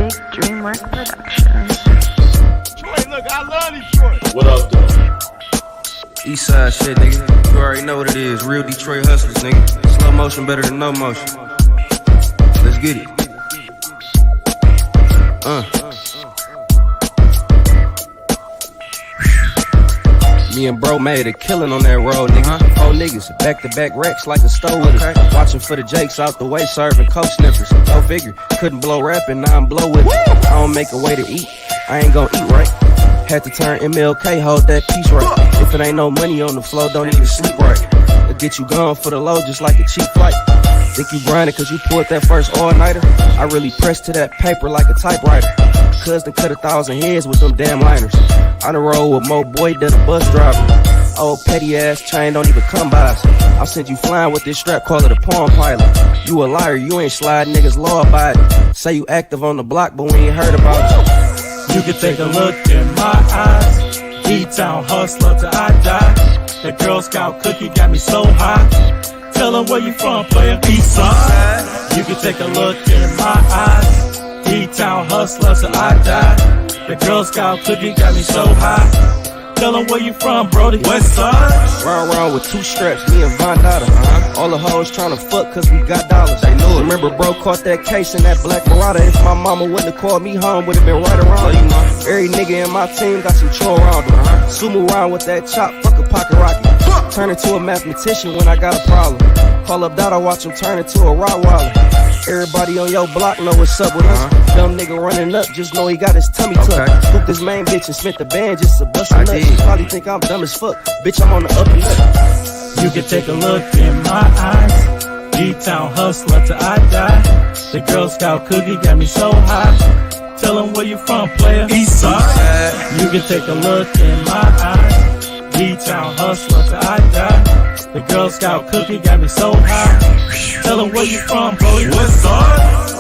Big Dreamwork Productions. Hey, look, I love these shorts. What up, though? Eastside shit, nigga. You already know what it is. Real Detroit hustlers, nigga. Slow motion better than no motion. Let's get it. Me and bro made a killing on that road, nigga. 4 niggas, back-to-back racks like a store with us. Watching for the Jakes out the way, serving coke sniffers. Go figure, couldn't blow rapping, now I'm blow with it. I don't make a way to eat, I ain't gon' eat right. Had to turn MLK, hold that piece right. If it ain't no money on the floor, don't even sleep right. It'll get you gone for the low just like a cheap flight. Think you grinding cause you pulled that first all-nighter? I really pressed to that paper like a typewriter. Cuz done cut 1,000 heads with them damn liners. I done roll with more boy than a bus driver. Old petty ass chain don't even come by us. I'll send you flying with this strap, call it a palm pilot. You a liar, you ain't slide, niggas law abiding. Say you active on the block, but we ain't heard about you. You can take a look in my eyes. E-Town hustler till I die. That Girl Scout cookie got me so high. Tell them where you from, player. Eastside. You can take a look in my eyes. E-Town hustler till I die. The Girl Scout cookie got me so high. Tell them where you from, brody. West side. Round with 2 straps, me and Von Dada. All the hoes tryna fuck cause we got dollars. They know it. Remember bro caught that case in that black Marauder. If my mama wouldn't have called me home, would've been right around you. Every nigga in my team got some chore around them. Sumo around with that chop, fuck a pocket rocket. Turn into a mathematician when I got a problem. Call up Dada, watch him turn into a Rottweiler. Everybody on your block know what's up with us. Dumb nigga running up, just know he got his tummy tucked. Scooped his main bitch and spent the band just to bust a nut. She probably think I'm dumb as fuck. Bitch, I'm on the up and up. You can take a look in my eyes. E-Town hustler till I die. The Girl Scout cookie got me so high. Tell them where you from, player. Eastside. You can take a look in my eyes. E-Town hustler till I die. The Girl Scout cookie got me so high. Tell them where you from, bro. West side.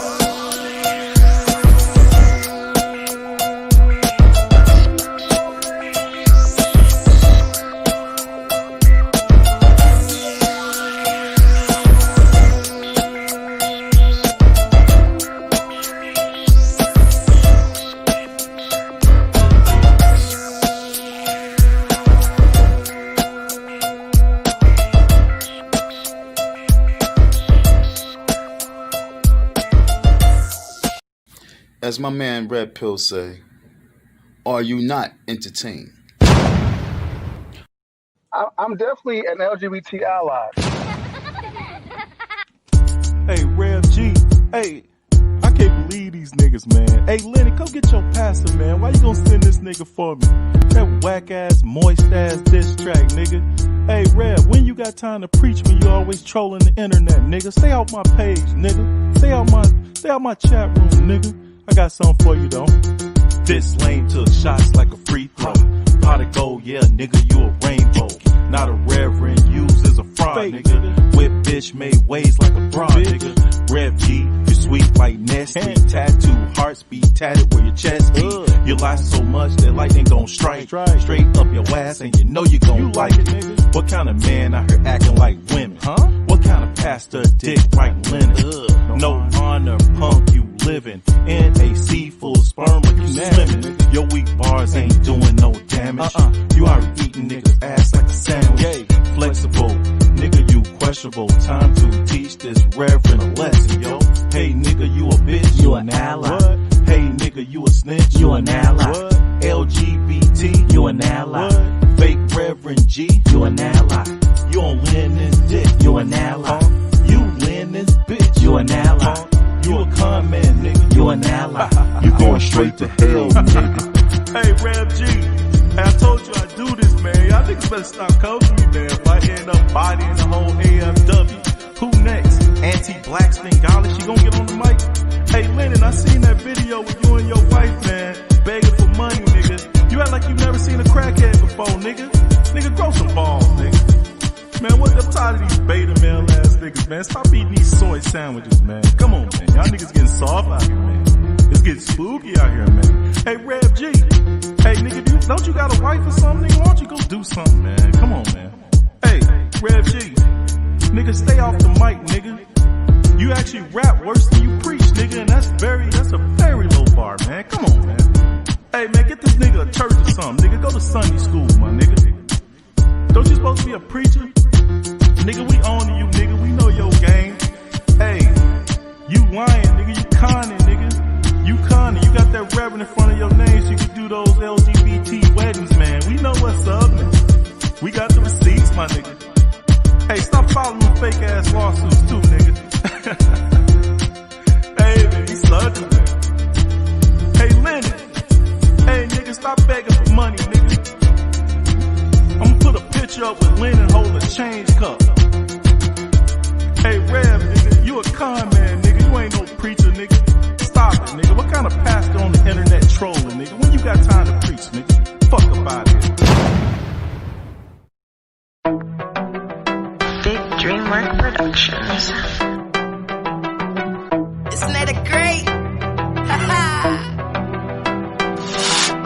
As my man Red Pill say, are you not entertained? I'm definitely an LGBT ally. Hey, Rev G. Hey, I can't believe these niggas, man. Hey, Lenny, come get your pastor, man. Why you gonna send this nigga for me? That whack-ass, moist-ass diss track, nigga. Hey, Rev, when you got time to preach when you always trolling the internet, nigga? Stay out my page, nigga. Stay out my chat room, nigga. I got something for you, though. This lane took shots like a free throw. Pot of gold, yeah, nigga, you a rainbow. Not a reverend, used as a fraud, nigga. Whip bitch made waves like a bra, nigga. Rev G, you sweet like Nestle. Tattoo, hearts be tatted where your chest be. You lie so much that lightning gon' strike. Straight up your ass and you know you gon' like it, nigga. What kind of man out here acting like women? Huh? What kind of pastor dick writing linen? No honor, punk, you living in a sea full of sperm when you swimming. Your weak bars ain't doing no damage. You already eating niggas ass like a sandwich. Flexible, nigga, you questionable. Time to teach this reverend a lesson, yo. Hey nigga, you a bitch, you an ally. What? Hey nigga, you a snitch, you an ally. What? LGBT, you an ally. What? Fake Reverend G, you an ally. You don't win this dick, you an ally. You win this bitch, you an ally. You a con man, nigga, you an ally. You going straight to hell, nigga. Hey, Rev G, I told you I do this, man. Y'all niggas better stop coaching me, man. If I end up bodying the whole AFW. Who next? Anti-black Bengali, she gonna get on the mic? Hey, Lennon, I seen that video with you and your wife, man, begging for money, nigga. You act like you never seen a crackhead before, nigga. Nigga, grow some balls, nigga. Man, I'm tired of these beta male ass niggas, man. Stop eating these soy sandwiches, man. Come on, man. Y'all niggas getting soft out here, man. It's getting spooky out here, man. Hey, Rev G. Hey, nigga, don't you got a wife or something, nigga? Why don't you go do something, man? Come on, man. Hey, Rev G. Nigga, stay off the mic, nigga. You actually rap worse than you preach, nigga, and that's a very low bar. something, nigga. Go to Sunday school, my nigga. Don't you supposed to be a preacher? Nigga, we owning you, nigga. We know your game. Hey, you lying, nigga. You conning, nigga. You conning. You got that reverend in front of your name so you can do those LGBT weddings, man. We know what's up, man. We got the receipts, my nigga. Hey, stop following them fake ass lawsuits too, nigga. Hey, man, you slugging, man. Hey, Lenny. Hey, nigga, stop begging for money, nigga. I'm gonna put a picture up with Lennon holding a change cup. Hey, Rev, nigga, you a con man, nigga. You ain't no preacher, nigga. Stop it, nigga. What kind of pastor on the internet trolling, nigga? When you got time to preach, nigga? Fuck about it. Big Dreamwork Productions. Isn't that a great?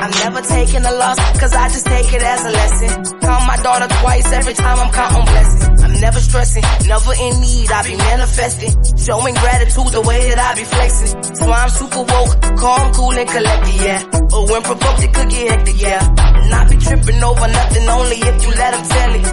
I'm never taking a loss, cause I just take it as a lesson. Call my daughter twice every time I'm counting blessings. I'm never stressing, never in need, I be manifesting. Showing gratitude the way that I be flexing. So I'm super woke, calm, cool, and collected, yeah. But when provoked, it could get hectic, yeah. And I be tripping over nothing, only if you let them tell it.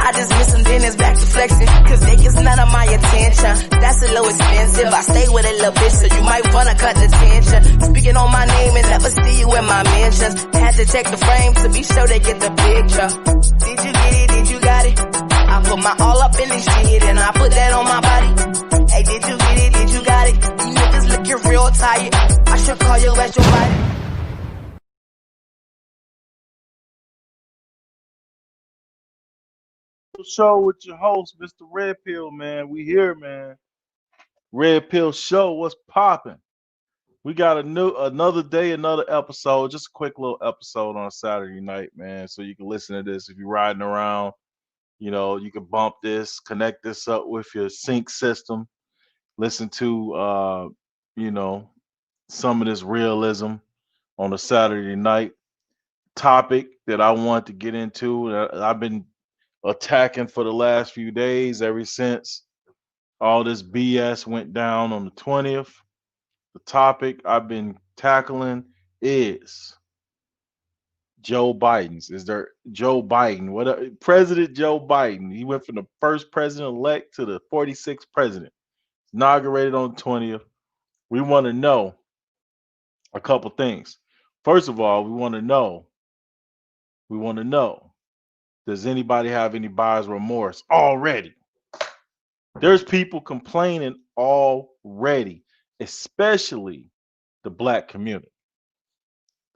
I just miss them, then it's back to flexing. Cause they gets none of my attention. That's a little expensive. I stay with a little bitch, so you might wanna cut the tension. Speaking on my name and never see you in my mentions. Had to check the frame to be sure they get the picture. Did you get it? Did you got it? I put my all up in this shit and I put that on my body. Hey, did you get it? Did you got it? You niggas looking real tired. I should call you at your body. Show with your host, Mr. Red Pill, man. We here, man. Red Pill Show, what's popping? We got another day, another episode. Just a quick little episode on a Saturday night, man. So you can listen to this if you're riding around. You know, you can bump this, connect this up with your sync system. Listen to, you know, some of this realism on a Saturday night. Topic that I want to get into. I've been attacking for the last few days ever since all this BS went down on the 20th. The topic I've been tackling is Joe Biden's. Is there Joe Biden? What President Joe Biden? He went from the first president elect to the 46th president. Inaugurated on the 20th. We want to know a couple things. First of all, we want to know. Does anybody have any buyer's remorse already? There's people complaining already, especially the black community.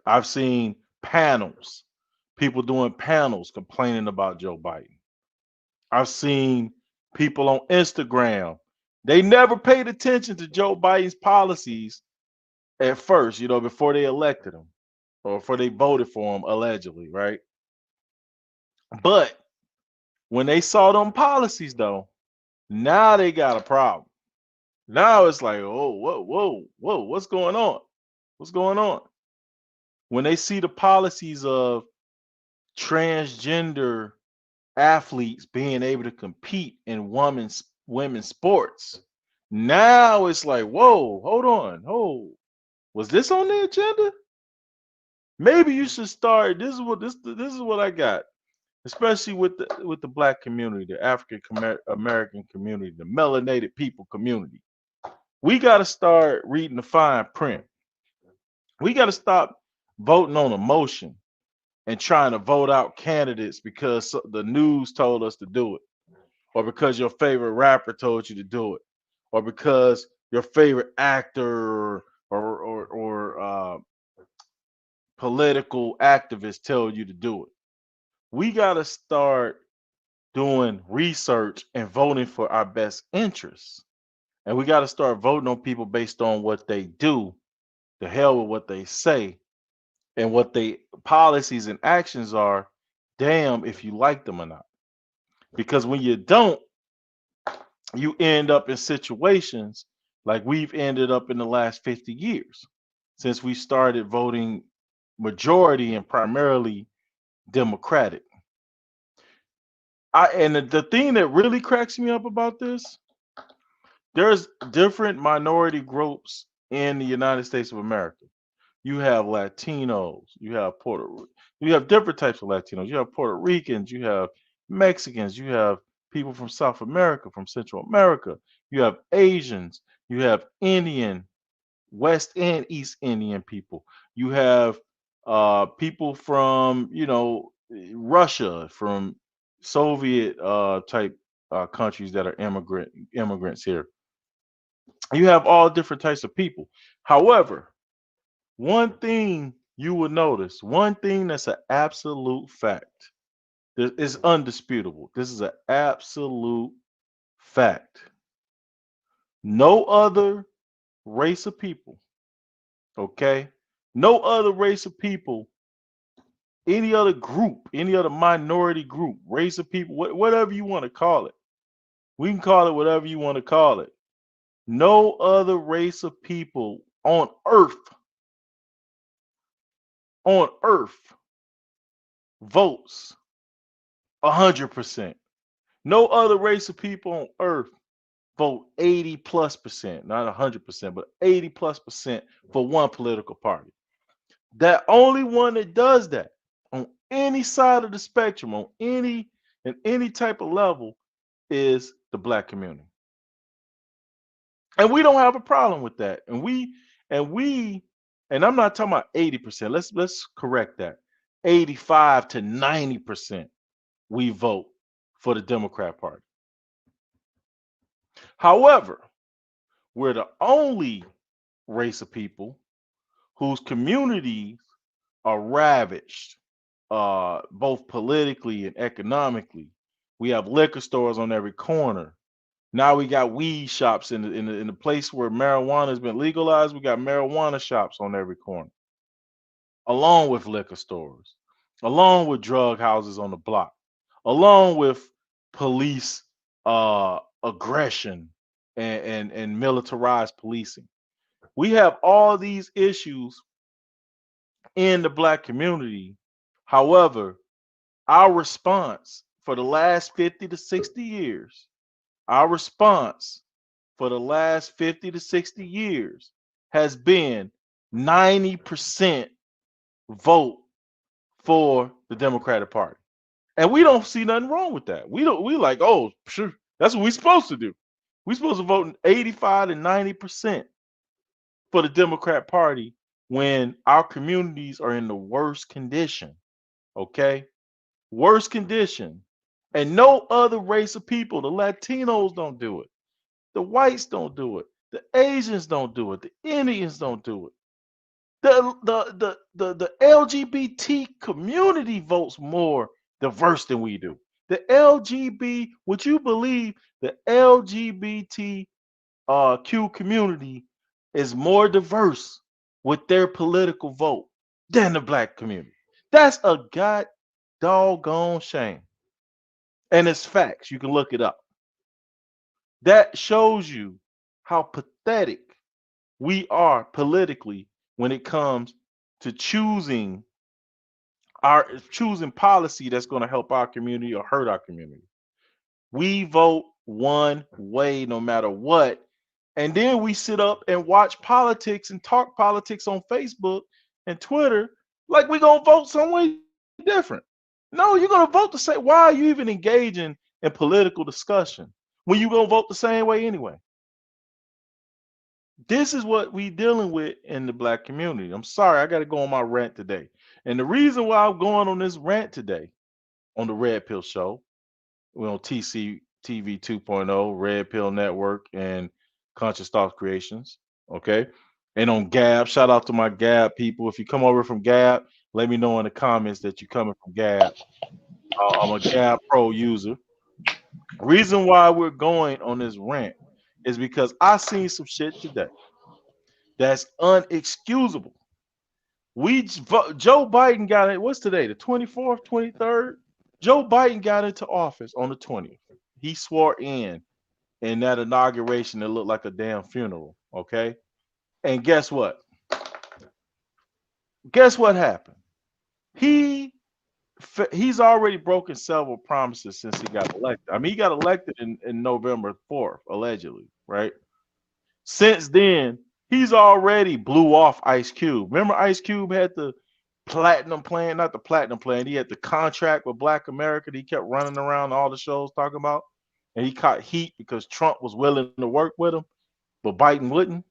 I've seen panels, people doing panels complaining about Joe Biden. I've seen people on Instagram. They never paid attention to Joe Biden's policies at first, you know, before they elected him or before they voted for him, allegedly, right? But when they saw them policies, though, now they got a problem. Now it's like, oh, whoa, what's going on? What's going on? When they see the policies of transgender athletes being able to compete in women's sports, now it's like, whoa, hold on, was this on the agenda? Maybe you should start. This is what I got. Especially with the black community, the African American community, the melanated people community. We got to start reading the fine print. We got to stop voting on emotion and trying to vote out candidates because the news told us to do it, or because your favorite rapper told you to do it, or because your favorite actor or political activist tell you to do it. We got to start doing research and voting for our best interests. And we got to start voting on people based on what they do, the hell with what they say, and what they policies and actions are, damn if you like them or not. Because when you don't, you end up in situations like we've ended up in the last 50 years since we started voting majority and primarily Democratic. And the thing that really cracks me up about this, there's different minority groups in the United States of America. You have Latinos. You have you have different types of Latinos. You have Puerto Ricans. You have Mexicans. You have people from South America, from Central America. You have Asians. You have Indian, West and East Indian people. You have people from Russia, from Soviet type countries that are immigrants here. You have all different types of people. However, one thing you will notice, one thing that's an absolute fact, this is undisputable. This is an absolute fact. No other race of people, okay? No other race of people, any other group, any other minority group, race of people, whatever you want to call it. We can call it whatever you want to call it. No other race of people on earth votes 100%. No other race of people on earth vote 80+%, not 100%, but 80+% for one political party. That only one that does that on any side of the spectrum, on any type of level, is the black community. And we don't have a problem with that. And I'm not talking about 80%. Let's correct that. 85 to 90% we vote for the Democrat Party. However, we're the only race of people whose communities are ravaged, both politically and economically. We have liquor stores on every corner. Now we got weed shops in the place where marijuana has been legalized. We got marijuana shops on every corner, along with liquor stores, along with drug houses on the block, along with police aggression and militarized policing. We have all these issues in the black community. However, our response for the last 50 to 60 years, our response for the last 50 to 60 years has been 90% vote for the Democratic Party. And we don't see nothing wrong with that. We like, oh, sure, that's what we're supposed to do. We're supposed to vote 85 to 90% for the Democrat Party when our communities are in the worst condition. Okay? Worst condition. And no other race of people, the Latinos don't do it. The whites don't do it. The Asians don't do it. The Indians don't do it. The LGBT community votes more diverse than we do. The LGBT, would you believe the LGBT Q community is more diverse with their political vote than the black community? That's a god doggone shame. And it's facts. You can look it up. That shows you how pathetic we are politically when it comes to choosing policy that's going to help our community or hurt our community. We vote one way no matter what. And then we sit up and watch politics and talk politics on Facebook and Twitter like we're going to vote some way different. No, you're going to vote the same. Why are you even engaging in political discussion when you're going to vote the same way anyway? This is what we dealing with in the black community. I'm sorry, I got to go on my rant today. And the reason why I'm going on this rant today on the Red Pill Show, we're on T.C.T.V 2.0, Red Pill Network, and Conscious Thoughts Creations. Okay. And on Gab, shout out to my Gab people. If you come over from Gab, let me know in the comments that you're coming from Gab. I'm a Gab Pro user. Reason why we're going on this rant is because I seen some shit today that's unexcusable. Joe Biden got it. What's today? The 24th, 23rd? Joe Biden got into office on the 20th. He swore in that inauguration that looked like a damn funeral. Okay. And guess what? Guess what happened? He's already broken several promises since he got elected. I mean, he got elected in November 4th, allegedly, right? Since then, He's already blew off Ice Cube. Remember Ice Cube had the platinum plan, not the platinum plan. He had the contract with Black America that he kept running around all the shows talking about. And he caught heat because Trump was willing to work with him, but Biden wouldn't.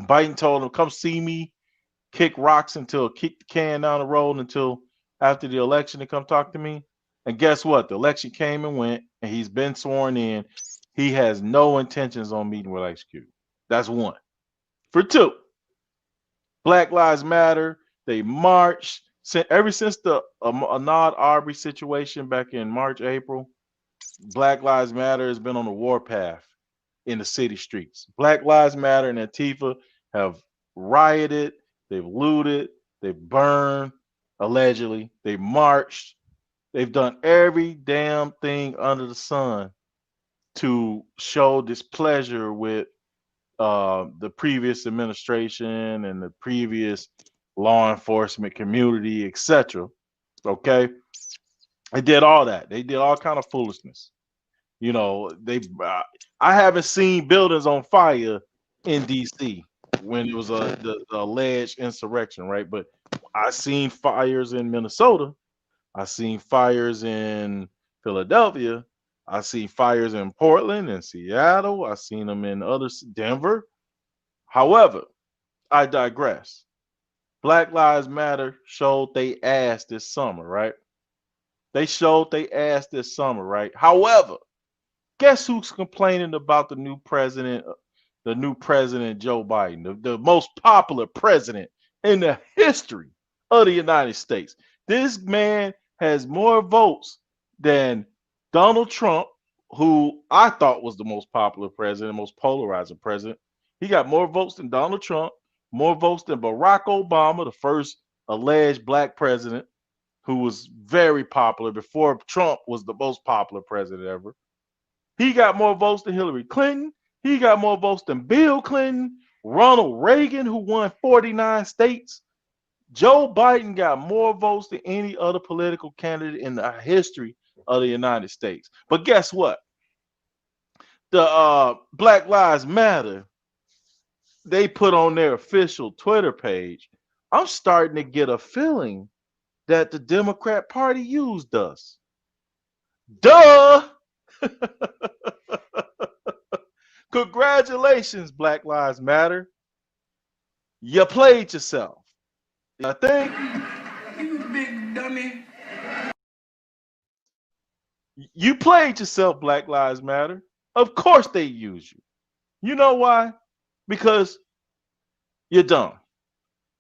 Biden told him, come see me, kick the can down the road until after the election to come talk to me. And guess what? The election came and went, and he's been sworn in. He has no intentions on meeting with Ice Cube. That's one. For two, Black Lives Matter. They marched ever since the Ahmaud Arbery situation back in March, April. Black Lives Matter has been on the warpath in the city streets. Black Lives Matter and Antifa have rioted, they've looted, they've burned, allegedly, they marched, they've done every damn thing under the sun to show displeasure with the previous administration and the previous law enforcement community, etc. Okay, they did all that. They did all kind of foolishness. You know, I haven't seen buildings on fire in D.C. when it was the alleged insurrection, right? But I seen fires in Minnesota. I seen fires in Philadelphia. I see fires in Portland and Seattle. I seen them in Denver. However, I digress. Black Lives Matter showed they ass this summer, right? They showed they ass this summer, right? However, guess who's complaining about the new president Joe Biden, the most popular president in the history of the United States. This man has more votes than Donald Trump, who I thought was the most popular president, most polarizing president. He got more votes than Donald Trump, more votes than Barack Obama, the first alleged black president who was very popular before Trump was the most popular president ever. He got more votes than Hillary Clinton. He got more votes than Bill Clinton, Ronald Reagan, who won 49 states. Joe Biden got more votes than any other political candidate in the history of the United States. But guess what? The Black Lives Matter, they put on their official Twitter page, I'm starting to get a feeling that the Democrat Party used us. Duh! Congratulations, Black Lives Matter. You played yourself. I think You big dummy. you played yourself, Black Lives Matter. Of course they use you. You know why? Because you're dumb.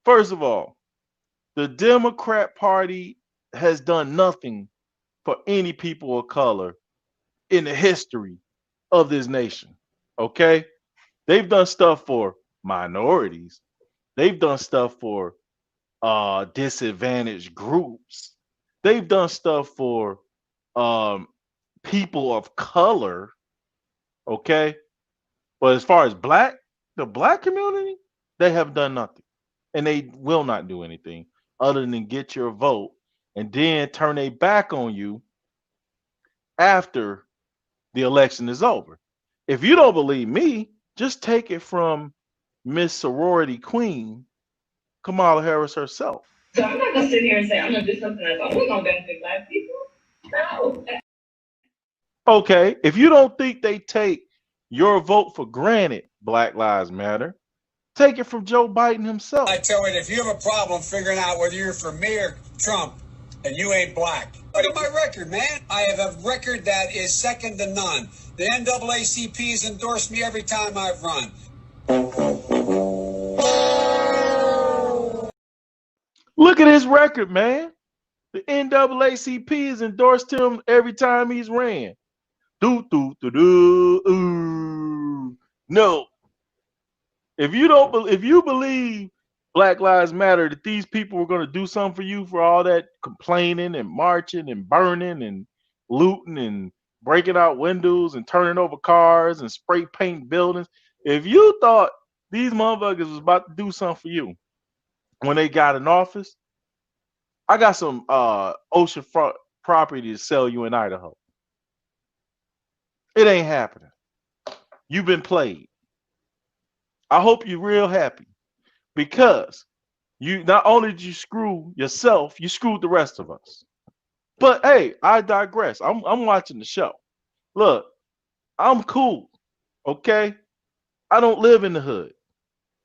First of all, the Democrat Party has done nothing for any people of color in the history of this nation. Okay? They've done stuff for minorities. They've done stuff for disadvantaged groups. They've done stuff for people of color. Okay? But as far as the black community, they have done nothing. And they will not do anything other than get your vote and then turn their back on you after the election is over. If you don't believe me, just take it from Miss Sorority Queen, Kamala Harris herself. So I'm not gonna sit here and say I'm gonna do something that's only gonna benefit black people. No. Okay, if you don't think they take your vote for granted, Black Lives Matter, take it from Joe Biden himself. I tell you, if you have a problem figuring out whether you're for me or Trump, and you ain't black. Look at my record, man. I have a record that is second to none. The NAACP has endorsed me every time I've run. Look at his record, man. The NAACP has endorsed him every time he's ran. Do. No. If you believe Black Lives Matter, that these people were going to do something for you for all that complaining and marching and burning and looting and breaking out windows and turning over cars and spray paint buildings, if you thought these motherfuckers was about to do something for you when they got in office, I got some oceanfront property to sell you in Idaho. It ain't happening. You've been played. I hope you're real happy because you not only did you screw yourself, you screwed the rest of us. But hey, I digress. I'm watching the show. Look, I'm cool. Okay? I don't live in the hood.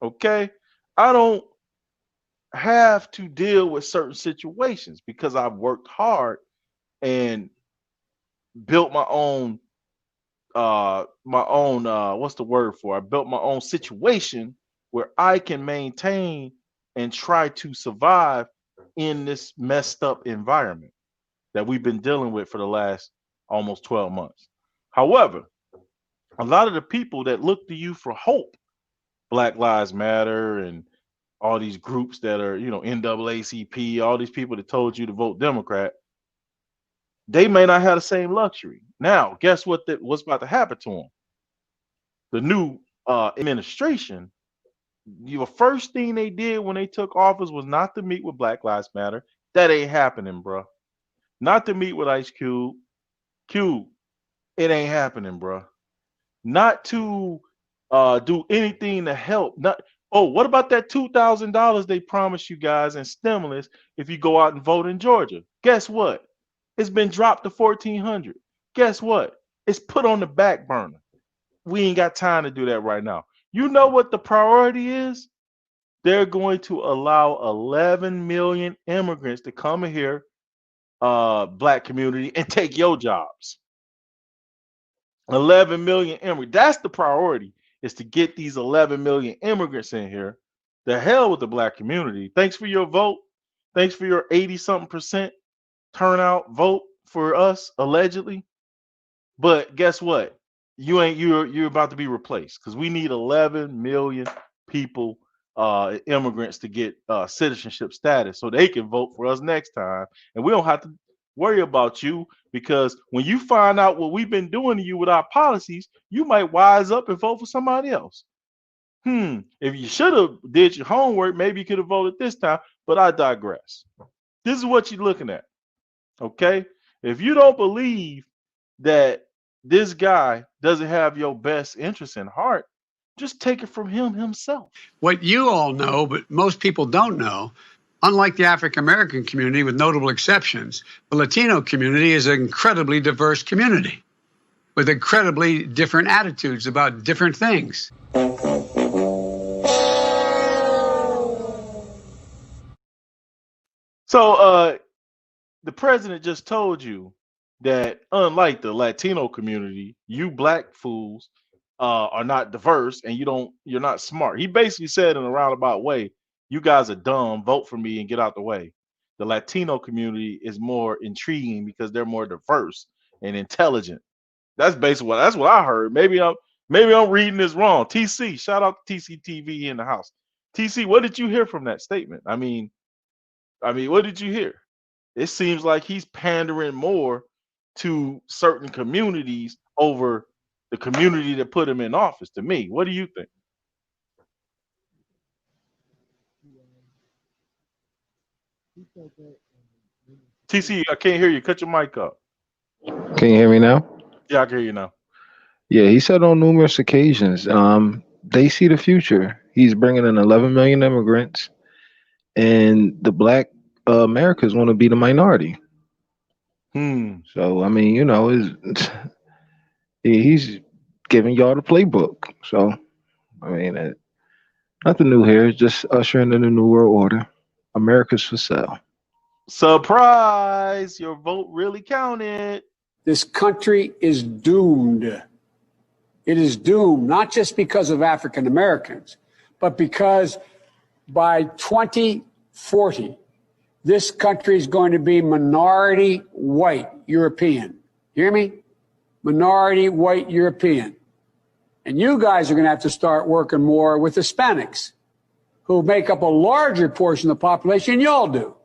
Okay? I don't have to deal with certain situations because I've worked hard and built my own what's the word for it? I built my own situation where I can maintain and try to survive in this messed up environment that we've been dealing with for the last almost 12 months. However, a lot of the people that look to you for hope, Black Lives Matter and all these groups that are, NAACP, all these people that told you to vote Democrat, they may not have the same luxury. Now, guess what's about to happen to them? The new administration, the first thing they did when they took office was not to meet with Black Lives Matter. That ain't happening, bro. Not to meet with Ice Cube. Cube, it ain't happening, bro. Not to do anything to help. Not. Oh, what about that $2,000 they promised you guys in stimulus if you go out and vote in Georgia? Guess what? It's been dropped to 1,400. Guess what? It's put on the back burner. We ain't got time to do that right now. You know what the priority is? They're going to allow 11 million immigrants to come here, Black community, and take your jobs. 11 million immigrants. That's the priority, is to get these 11 million immigrants in here. The hell with the Black community. Thanks for your vote. Thanks for your 80-something% turnout vote for us, allegedly. But guess what? You're about to be replaced because we need 11 million people, immigrants, to get citizenship status so they can vote for us next time. And we don't have to worry about you, because when you find out what we've been doing to you with our policies, you might wise up and vote for somebody else. If you should have did your homework, maybe you could have voted this time, but I digress. This is what you're looking at. Okay? If you don't believe that this guy doesn't have your best interest in heart, just take it from him himself. What you all know, but most people don't know, unlike the African American community, with notable exceptions, the Latino community is an incredibly diverse community with incredibly different attitudes about different things. So the president just told you that unlike the Latino community, you Black fools are not diverse and you're not smart. He basically said in a roundabout way, you guys are dumb, vote for me and get out the way. The Latino community is more intriguing because they're more diverse and intelligent. That's basically that's what I heard. Maybe I'm reading this wrong. TC, shout out to T.C.T.V in the house. TC, what did you hear from that statement? I mean, what did you hear? It seems like he's pandering more to certain communities over the community that put him in office. To me, what do you think? TC, I can't hear you. Cut your mic up. Can you hear me now? Yeah, I can hear you now. Yeah, he said on numerous occasions, they see the future. He's bringing in 11 million immigrants, and the Black America is going to be the minority. So, I mean, he's giving y'all the playbook. So, I mean, nothing new here. It's just ushering in the new world order. America's for sale. Surprise! Your vote really counted. This country is doomed. It is doomed, not just because of African Americans, but because by 2040, this country is going to be minority white European. Hear me? Minority white European. And you guys are going to have to start working more with Hispanics, who make up a larger portion of the population than y'all do.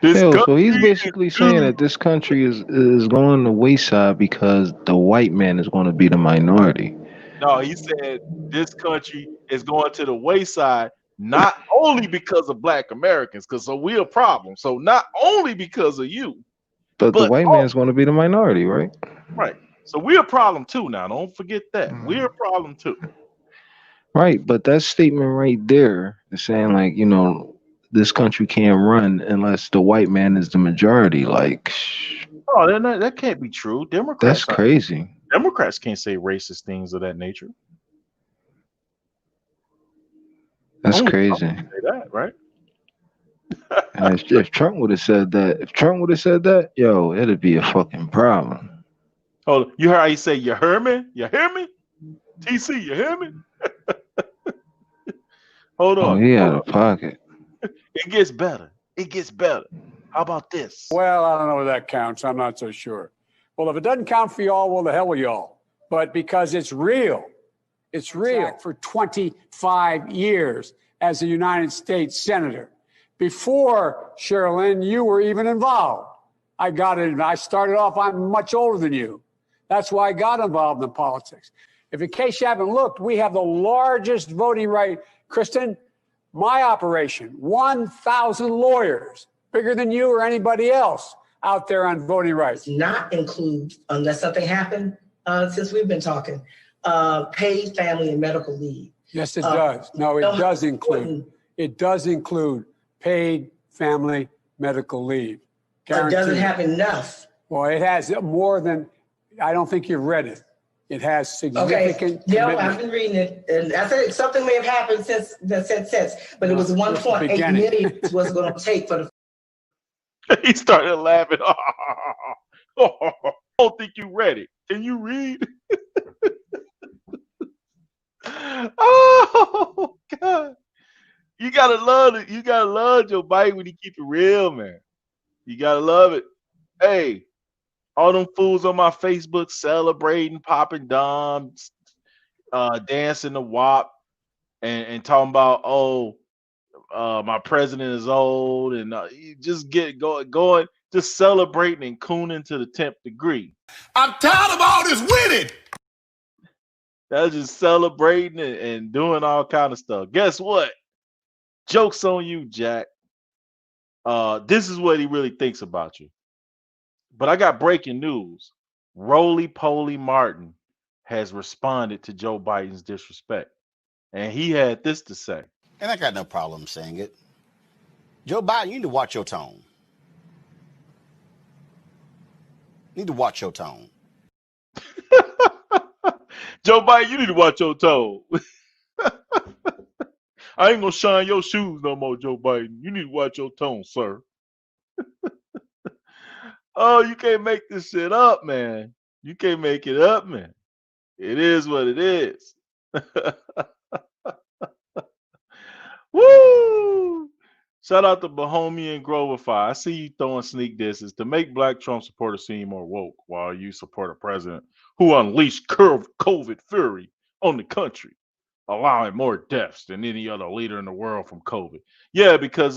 So he's basically saying that this country is going the wayside because the white man is going to be the minority. No, he said this country is going to the wayside not only because of Black Americans, so we're a problem. So not only because of you, but the white man is going to be the minority, right? Right. So we're a problem too now. Don't forget that. We're a problem too. Right, but that statement right there is saying like, this country can't run unless the white man is the majority. Like, Oh, that can't be true. that's crazy. Democrats can't say racist things of that nature. That's Only crazy. Trump can say that, right? And if Trump would have said that, yo, it'd be a fucking problem. Oh, you heard how he say, "You hear me? You hear me? TC, you hear me?" Hold Oh, on. he out of pocket. It gets better. It gets better. How about this? Well, I don't know if that counts. I'm not so sure. Well, if it doesn't count for y'all, well, the hell with y'all. But because it's real. It's real. For 25 years as a United States Senator. Before, Sherilyn, you were even involved. I got it. I started off, I'm much older than you. That's why I got involved in politics. If in case you haven't looked, we have the largest voting right. Kristen, my operation, 1,000 lawyers, bigger than you or anybody else out there on voting rights. Not include, unless something happened since we've been talking, paid family and medical leave. Yes, it does. No, it does include. It does include paid family medical leave. But does it have enough? Well, it has more than, I don't think you've read it. It has significant. No, I've been reading it, and I said something may have happened since, but it was 1.8 million was going to take for the. He started laughing. I don't think you read it. Can you read? Oh God! You gotta love it. You gotta love Joe Biden when he keep it real, man. You gotta love it. Hey, all them fools on my Facebook celebrating, popping doms, dancing the WAP, and talking about my president is old, and you just get going, just celebrating and cooning to the 10th degree. I'm tired of all this winning. That's just celebrating and doing all kind of stuff. Guess what? Joke's on you, Jack. This is what he really thinks about you. But I got breaking news. Roly-Poly Martin has responded to Joe Biden's disrespect. And he had this to say. And I got no problem saying it. Joe Biden, you need to watch your tone. You need to watch your tone. Joe Biden, you need to watch your tone. I ain't gonna shine your shoes no more, Joe Biden. You need to watch your tone, sir. Oh, you can't make this shit up, man. You can't make it up, man. It is what it is. Woo! Shout out to Bohemian Groverify. I see you throwing sneak disses to make black Trump supporters seem more woke while you support a president who unleashed COVID fury on the country, allowing more deaths than any other leader in the world from COVID. Yeah, because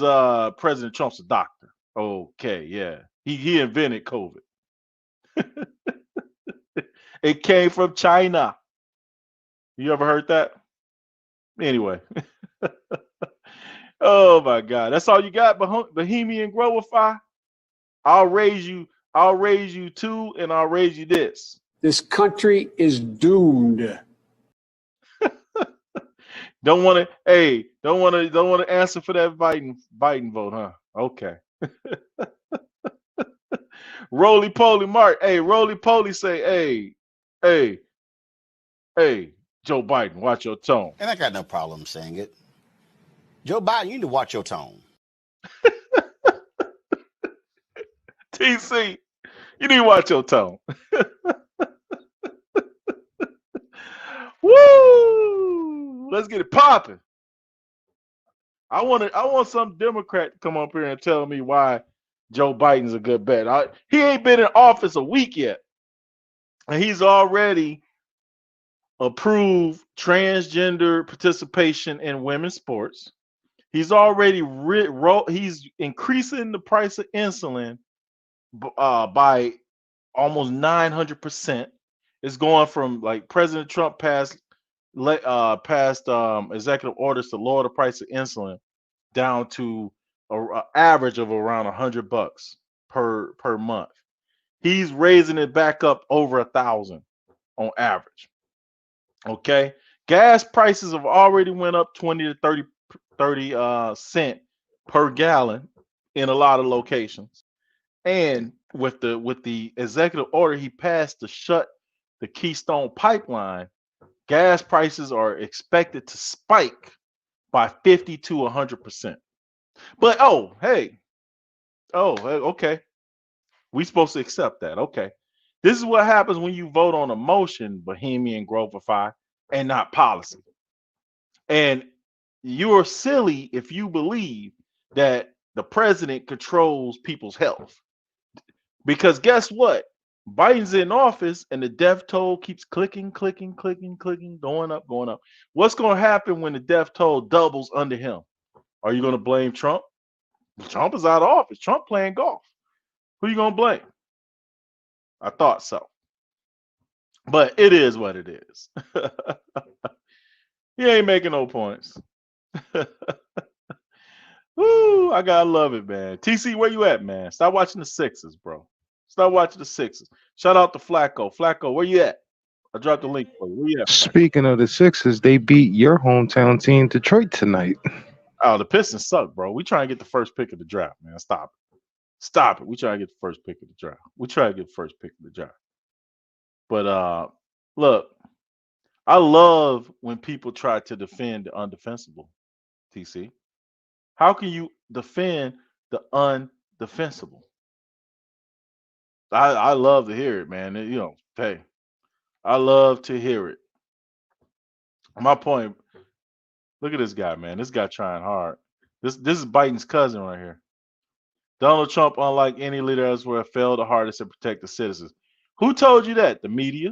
President Trump's a doctor. Okay, yeah. He invented COVID. It came from China. You ever heard that? Anyway. Oh my God. That's all you got, Bohemian Groverify? I'll raise you two, and I'll raise you this. This country is doomed. Don't want to answer for that Biden vote, huh? Okay. Roly-Poly Mark. Hey, Roly-Poly say, hey, Joe Biden, watch your tone. And I got no problem saying it. Joe Biden, you need to watch your tone. TC, you need to watch your tone. Woo! Let's get it popping. I want some Democrat to come up here and tell me why Joe Biden's a good bet. He ain't been in office a week yet, and he's already approved transgender participation in women's sports. He's already he's increasing the price of insulin by almost 900%. It's going from, like, President Trump passed executive orders to lower the price of insulin down to an average of around $100 per month. He's raising it back up over 1,000 on average. Okay, gas prices have already went up 20 to 30 cent per gallon in a lot of locations. And with the executive order he passed to shut the Keystone pipeline, gas prices are expected to spike by 50 to 100%. But okay, we supposed to accept that. Okay, this is what happens when you vote on a motion, Bohemian Groverify, and not policy. And you're silly if you believe that the president controls people's health. Because guess what? Biden's in office and the death toll keeps clicking, going up, going up. What's going to happen when the death toll doubles under him? Are you going to blame Trump? Trump is out of office. Trump playing golf. Who are you going to blame? I thought so. But it is what it is. He ain't making no points. Woo, I gotta love it, man. TC, where you at, man? Stop watching the Sixers, bro. Stop watching the Sixers. Shout out to Flacco. Flacco, where you at? I dropped the link for you. Where you at? Speaking of the Sixers, they beat your hometown team, Detroit, tonight. Oh, the Pistons suck, bro. We trying to get the first pick of the draft, man. Stop it. Stop it. We trying to get the first pick of the draft. We try to get the first pick of the draft. But look, I love when people try to defend the undefensible, TC. How can you defend the undefensible? I love to hear it, man. You know, hey, I love to hear it. My point, look at this guy, man. This guy trying hard. This is Biden's cousin right here. Donald Trump, unlike any leader elsewhere, failed the hardest to protect the citizens. Who told you that? The media?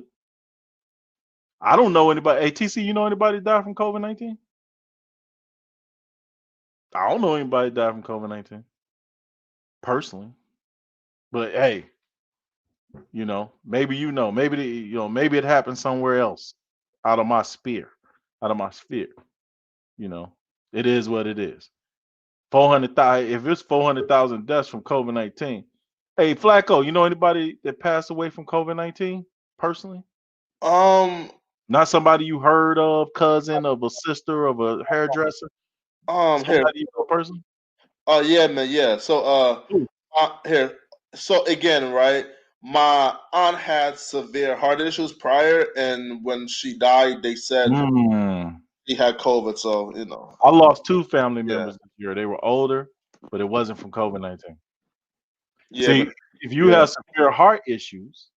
I don't know anybody. Hey, TC, you know anybody that died from COVID-19? I don't know anybody that died from COVID-19 personally. But hey, maybe maybe it happened somewhere else out of my sphere. It is what it is. 400,000. If it's 400,000 deaths from COVID-19, hey Flacco, you know anybody that passed away from COVID-19 personally? Not somebody you heard of, cousin of a sister of a hairdresser. Somebody you know personally? Yeah, man, yeah. So here. So again, right? My aunt had severe heart issues prior, and when she died, they said she had COVID. So I lost 2 family members this year. They were older, but it wasn't from COVID-19. Yeah, see, if you have severe heart issues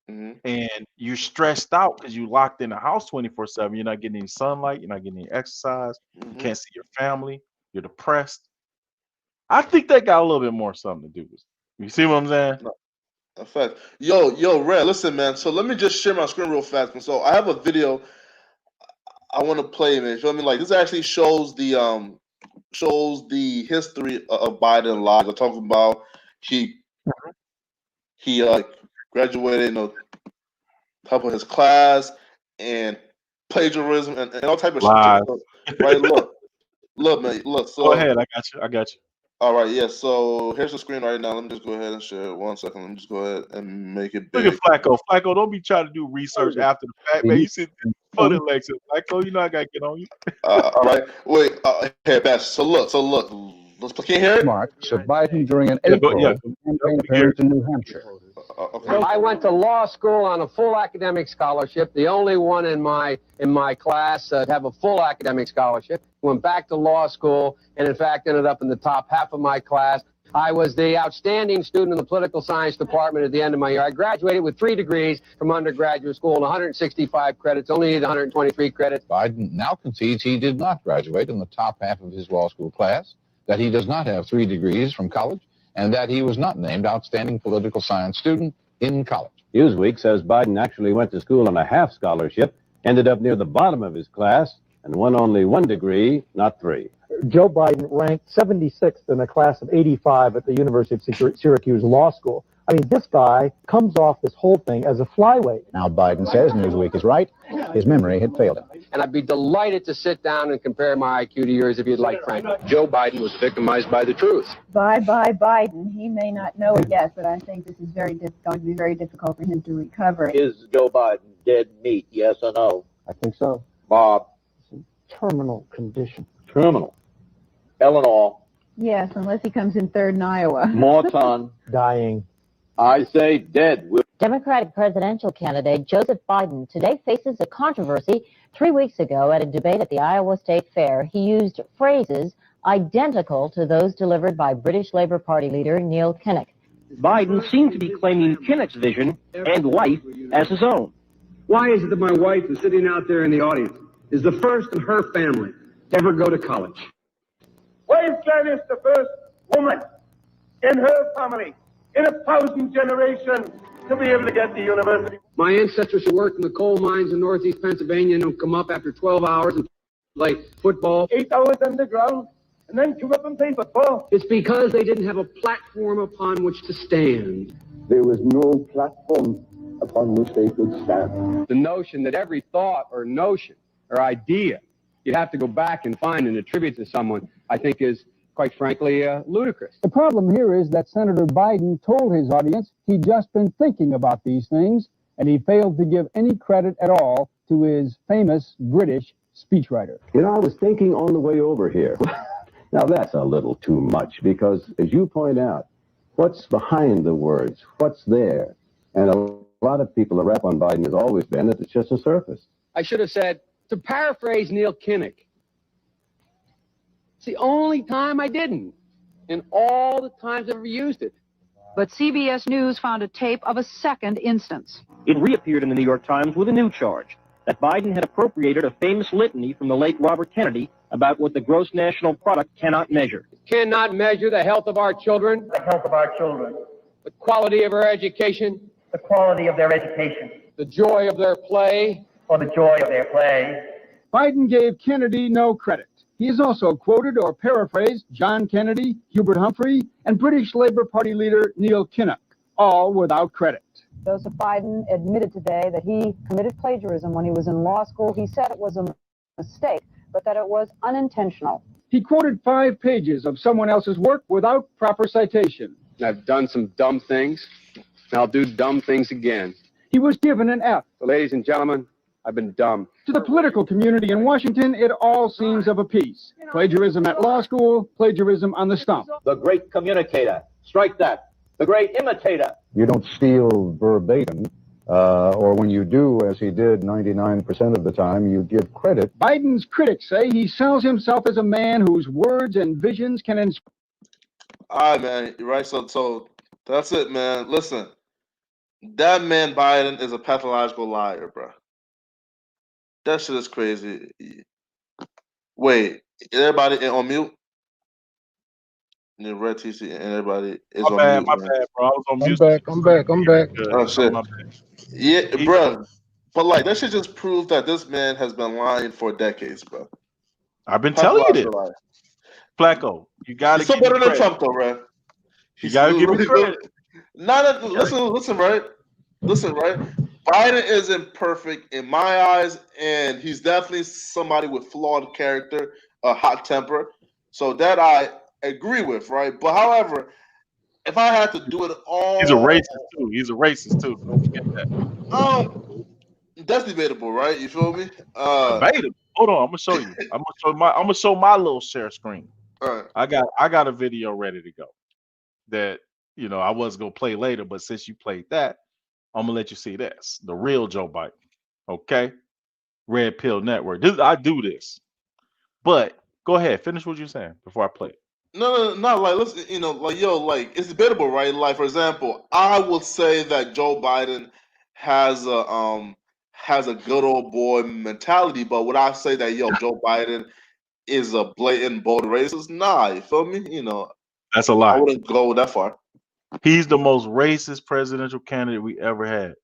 and you're stressed out because you locked in the house 24/7, you're not getting any sunlight, you're not getting any exercise, you can't see your family, you're depressed. I think that got a little bit more something to do with it. You see what I'm saying? No, in fact, yo, Red, listen, man. So let me just share my screen real fast. So I have a video I want to play, man. You feel me? Like this actually shows the history of Biden lives. I'm talking about he graduated, top of his class, and plagiarism and all type of shit. Right? Look, man. Look. So go ahead. I got you. All right, yeah. So here's the screen right now. Let me just go ahead and share it. 1 second. Let me just go ahead and make it big. Look at Flacco. Flacco, don't be trying to do research after the fact, man. You sit there for the lecture. Flacco, you know I gotta get on you. All right. Wait. Here, Bash. So look. Can you hear it? Remarks of Biden during an April campaign appearance in New Hampshire. Okay. I went to law school on a full academic scholarship, the only one in my class to have a full academic scholarship. Went back to law school and, in fact, ended up in the top half of my class. I was the outstanding student in the political science department at the end of my year. I graduated with 3 degrees from undergraduate school and 165 credits, only needed 123 credits. Biden now concedes he did not graduate in the top half of his law school class, that he does not have 3 degrees from college, and that he was not named outstanding political science student in college. Newsweek says Biden actually went to school on a half scholarship, ended up near the bottom of his class, and won only 1 degree, not 3. Joe Biden ranked 76th in a class of 85 at the University of Syracuse Law School. I mean, this guy comes off this whole thing as a flyweight. Now Biden says Newsweek is right. His memory had failed him. And I'd be delighted to sit down and compare my IQ to yours if you'd like, Frank. Joe Biden was victimized by the truth. Bye Biden. He may not know it yet, but I think this is going to be very difficult for him to recover. Is Joe Biden dead meat, yes or no? I think so. Bob? Terminal condition. Terminal. Eleanor? Yes, unless he comes in third in Iowa. Morton? Dying. I say dead. Democratic presidential candidate Joseph Biden today faces a controversy. 3 weeks ago at a debate at the Iowa State Fair, he used phrases identical to those delivered by British Labour Party leader Neil Kinnock. Biden seemed to be claiming Kinnock's vision and life as his own. Why is it that my wife, who's sitting out there in the audience, is the first in her family to ever go to college? Why is Janice the first woman in her family in 1,000 generations to be able to get to university? My ancestors who worked in the coal mines in northeast Pennsylvania and come up after 12 hours and play football. 8 hours underground and then come up and play football. It's because they didn't have a platform upon which to stand. There was no platform upon which they could stand. The notion that every thought or notion or idea you'd have to go back and find and attribute to someone, I think is, quite frankly, ludicrous. The problem here is that Senator Biden told his audience he'd just been thinking about these things, and he failed to give any credit at all to his famous British speechwriter. You know, I was thinking on the way over here. Now, that's a little too much because, as you point out, what's behind the words? What's there? And a lot of people, the rap on Biden has always been that it's just a surface. I should have said, to paraphrase Neil Kinnock, it's the only time I didn't, in all the times I've ever used it. But CBS News found a tape of a second instance. It reappeared in the New York Times with a new charge, that Biden had appropriated a famous litany from the late Robert Kennedy about what the gross national product cannot measure. Cannot measure the health of our children, The health of our children, the quality of our education, the quality of their education, the joy of their play, or the joy of their play. Biden gave Kennedy no credit. He has also quoted or paraphrased John Kennedy, Hubert Humphrey, and British Labour Party leader Neil Kinnock, all without credit. Joseph Biden admitted today that he committed plagiarism when he was in law school. He said it was a mistake, but that it was unintentional. He quoted 5 pages of someone else's work without proper citation. I've done some dumb things, and I'll do dumb things again. He was given an F. So, ladies and gentlemen, I've been dumb. To the political community in Washington, it all seems of a piece. Plagiarism at law school, plagiarism on the stump. The great communicator. Strike that. The great imitator. You don't steal verbatim, or when you do, as he did 99% of the time, you give credit. Biden's critics say he sells himself as a man whose words and visions can inspire. All right, man. You're right. So that's it, man. Listen, that man Biden is a pathological liar, bro. That shit is crazy. Wait, everybody on mute? Red TC and everybody is on mute. My bad, bro. I was on mute. I'm back. Oh, shit. Yeah, bro. But, like, that shit just proves that this man has been lying for decades, bro. I've been telling you this. Flacco, you got to He's so better than Trump, though, bro. You got to give me credit. Listen, right? Listen, right? Biden isn't perfect in my eyes, and he's definitely somebody with flawed character, a hot temper. So that I agree with, right? But however, if I had to do it all, he's a racist too. Don't forget that. That's debatable, right? You feel me? Debatable. Hold on, I'm gonna show you. I'm gonna show my little share screen. All right. I got a video ready to go that I was gonna play later, but since you played that, I'm gonna let you see this. The real Joe Biden. Okay? Red Pill Network. I do this. But go ahead, finish what you're saying before I play it. No. Like, listen, it's debatable, right? Like, for example, I would say that Joe Biden has a good old boy mentality, but would I say that Joe Biden is a blatant bold racist? Nah, you feel me? That's a lie. I wouldn't go that far. He's the most racist presidential candidate we ever had,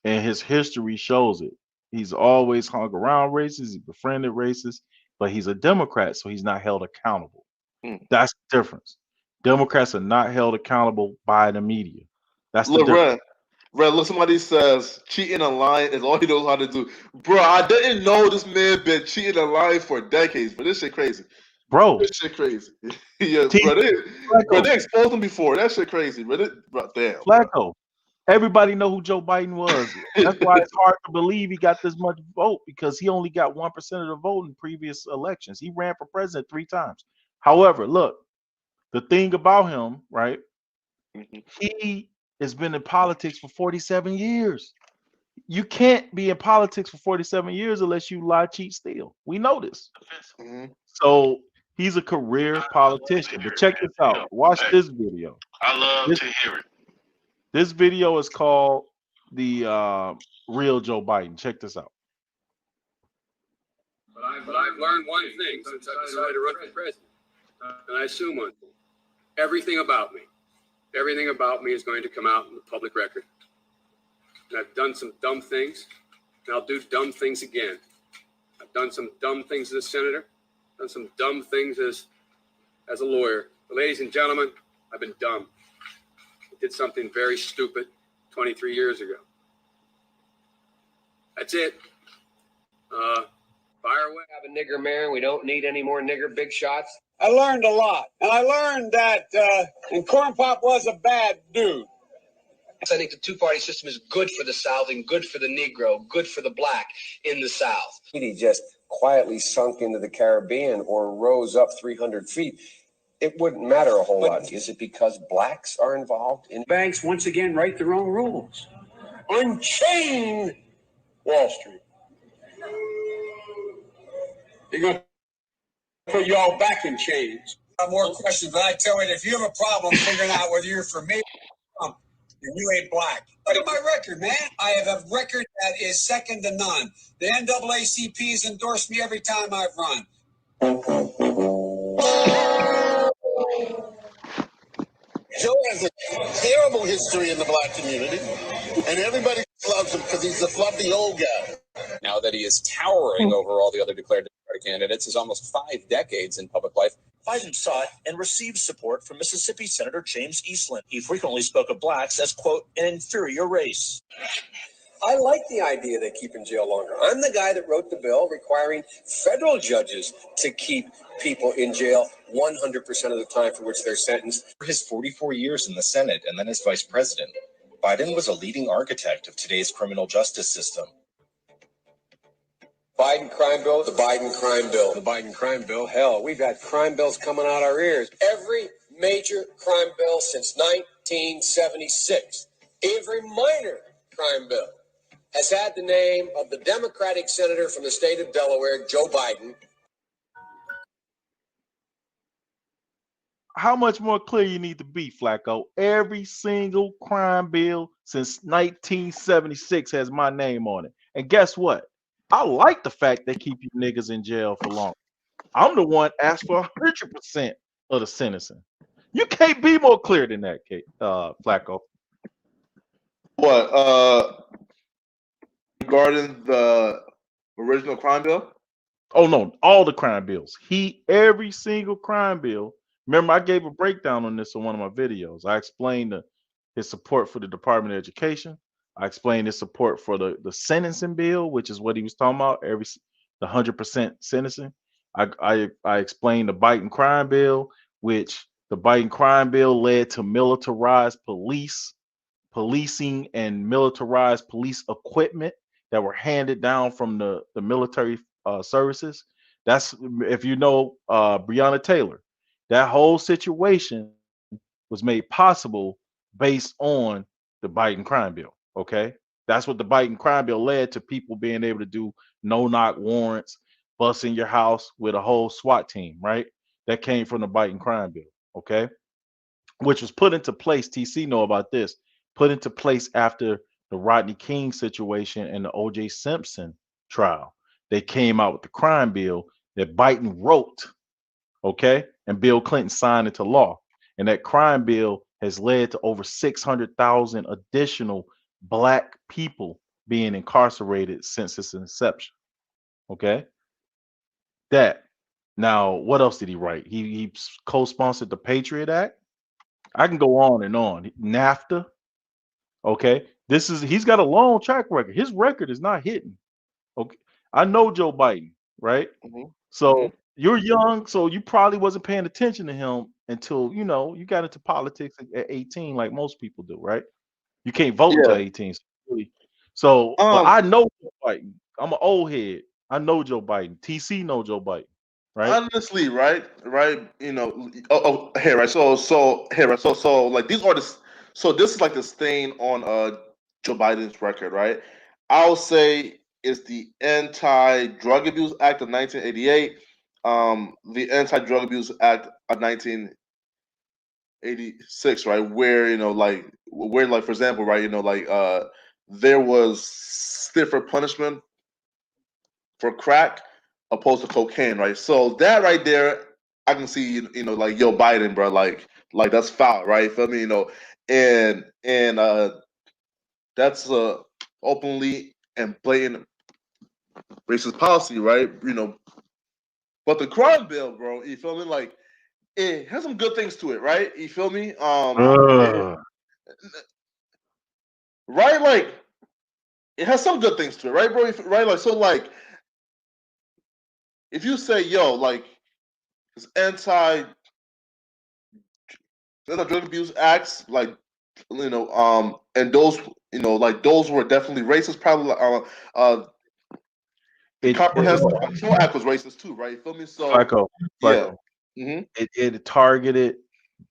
and his history shows it. He's always hung around racists, he befriended racists, but he's a Democrat, so he's not held accountable. That's the difference. Democrats are not held accountable by the media. That's the Look, difference. look, somebody says cheating and lying is all he knows how to do. Bro, I didn't know this man been cheating and lying for decades, but this shit crazy. Bro. This shit crazy. Yeah, bro, they exposed him before. That shit crazy, bro. Damn. Flacco. Everybody know who Joe Biden was. That's why it's hard to believe he got this much vote, because he only got 1% of the vote in previous elections. He ran for president 3 times. However, look, the thing about him, right? He has been in politics for 47 years. You can't be in politics for 47 years unless you lie, cheat, steal. We know this. So he's a career politician. But check this out. Watch this video. I love to hear it. This video is called the real Joe Biden. Check this out. But I've learned one thing since I decided to run for president, and I assume one thing. Everything about me is going to come out in the public record. And I've done some dumb things, and I'll do dumb things again. I've done some dumb things as a senator, done some dumb things as a lawyer. But ladies and gentlemen, I've been dumb. I did something very stupid 23 years ago. That's it. Fire away. Have a nigger mayor. We don't need any more nigger big shots. I learned a lot. And I learned that and Corn Pop was a bad dude. I think the two-party system is good for the South and good for the Negro, good for the black in the South. He just quietly sunk into the Caribbean or rose up 300 feet. It wouldn't matter a whole lot. Is it because blacks are involved in Banks once again write their own rules. Unchain Wall Street. They're going to put you all back in chains. More questions, but I tell you, if you have a problem figuring out whether you're for me or Trump, then you ain't black. Look at my record, man. I have a record that is second to none. The NAACP has endorsed me every time I've run. Joe has a terrible history in the black community, and everybody loves him because he's a fluffy old guy. Now that he is towering over all the other declared Democratic candidates, is almost 5 decades in public life. Biden sought and received support from Mississippi Senator James Eastland. He frequently spoke of blacks as, quote, an inferior race. I like the idea they keep in jail longer. I'm the guy that wrote the bill requiring federal judges to keep people in jail 100% of the time for which they're sentenced. For his 44 years in the Senate and then as vice president, Biden was a leading architect of today's criminal justice system. Biden crime bill, the Biden crime bill, the Biden crime bill. Hell, we've had crime bills coming out our ears. Every major crime bill since 1976, every minor crime bill has had the name of the Democratic senator from the state of Delaware, Joe Biden. How much more clear you need to be, Flacco? Every single crime bill since 1976 has my name on it. And guess what? I like the fact they keep you niggas in jail for long. I'm the one asked for 100% of the sentencing. You can't be more clear than that, Flacco. What? Regarding the original crime bill? Oh no, all the crime bills. Every single crime bill. Remember, I gave a breakdown on this in one of my videos. I explained his support for the Department of Education. I explained his support for the sentencing bill, which is what he was talking about, the 100% sentencing. I explained the Biden crime bill, which the Biden crime bill led to militarized policing and militarized police equipment that were handed down from the military services. That's, if you know Breonna Taylor, that whole situation was made possible based on the Biden crime bill. Okay, that's what the Biden crime bill led to, people being able to do no-knock warrants, bust in your house with a whole SWAT team, right? That came from the Biden crime bill, okay? Which was put into place, TC know about this, put into place after the Rodney King situation and the O.J. Simpson trial. They came out with the crime bill that Biden wrote, okay? And Bill Clinton signed into law. And that crime bill has led to over 600,000 additional Black people being incarcerated since its inception. Okay. That. Now, what else did he write? He co-sponsored the Patriot Act. I can go on and on. NAFTA. Okay, he's got a long track record. His record is not hitting. Okay, I know Joe Biden, right? So you're young, so you probably wasn't paying attention to him until you got into politics at 18, like most people do, right? You can't vote until Yeah. 18. But I know Joe Biden. I'm an old head. I know Joe Biden. TC know Joe Biden, right? Honestly, right, here, right. So here, right. So like these are the. So this is like the stain on Joe Biden's record, right? I'll say it's the Anti-Drug Abuse Act of 1988, the Anti-Drug Abuse Act of 1986, right? Where for example, right, there was stiffer punishment for crack opposed to cocaine, right? So that right there, I can see, like Joe Biden, bro, like that's foul, right? Feel me, and that's openly and blatant racist policy, right? But the crime bill, bro, you feel me? Like it has some good things to it, right? You feel me? Right, like it has some good things to it, right, bro? Right, like so, like if you say, yo, like it's anti-drug abuse acts, like and those, like those were definitely racist. Probably, the Comprehensive Control Act was racist too, right? You feel me? So, yeah. It targeted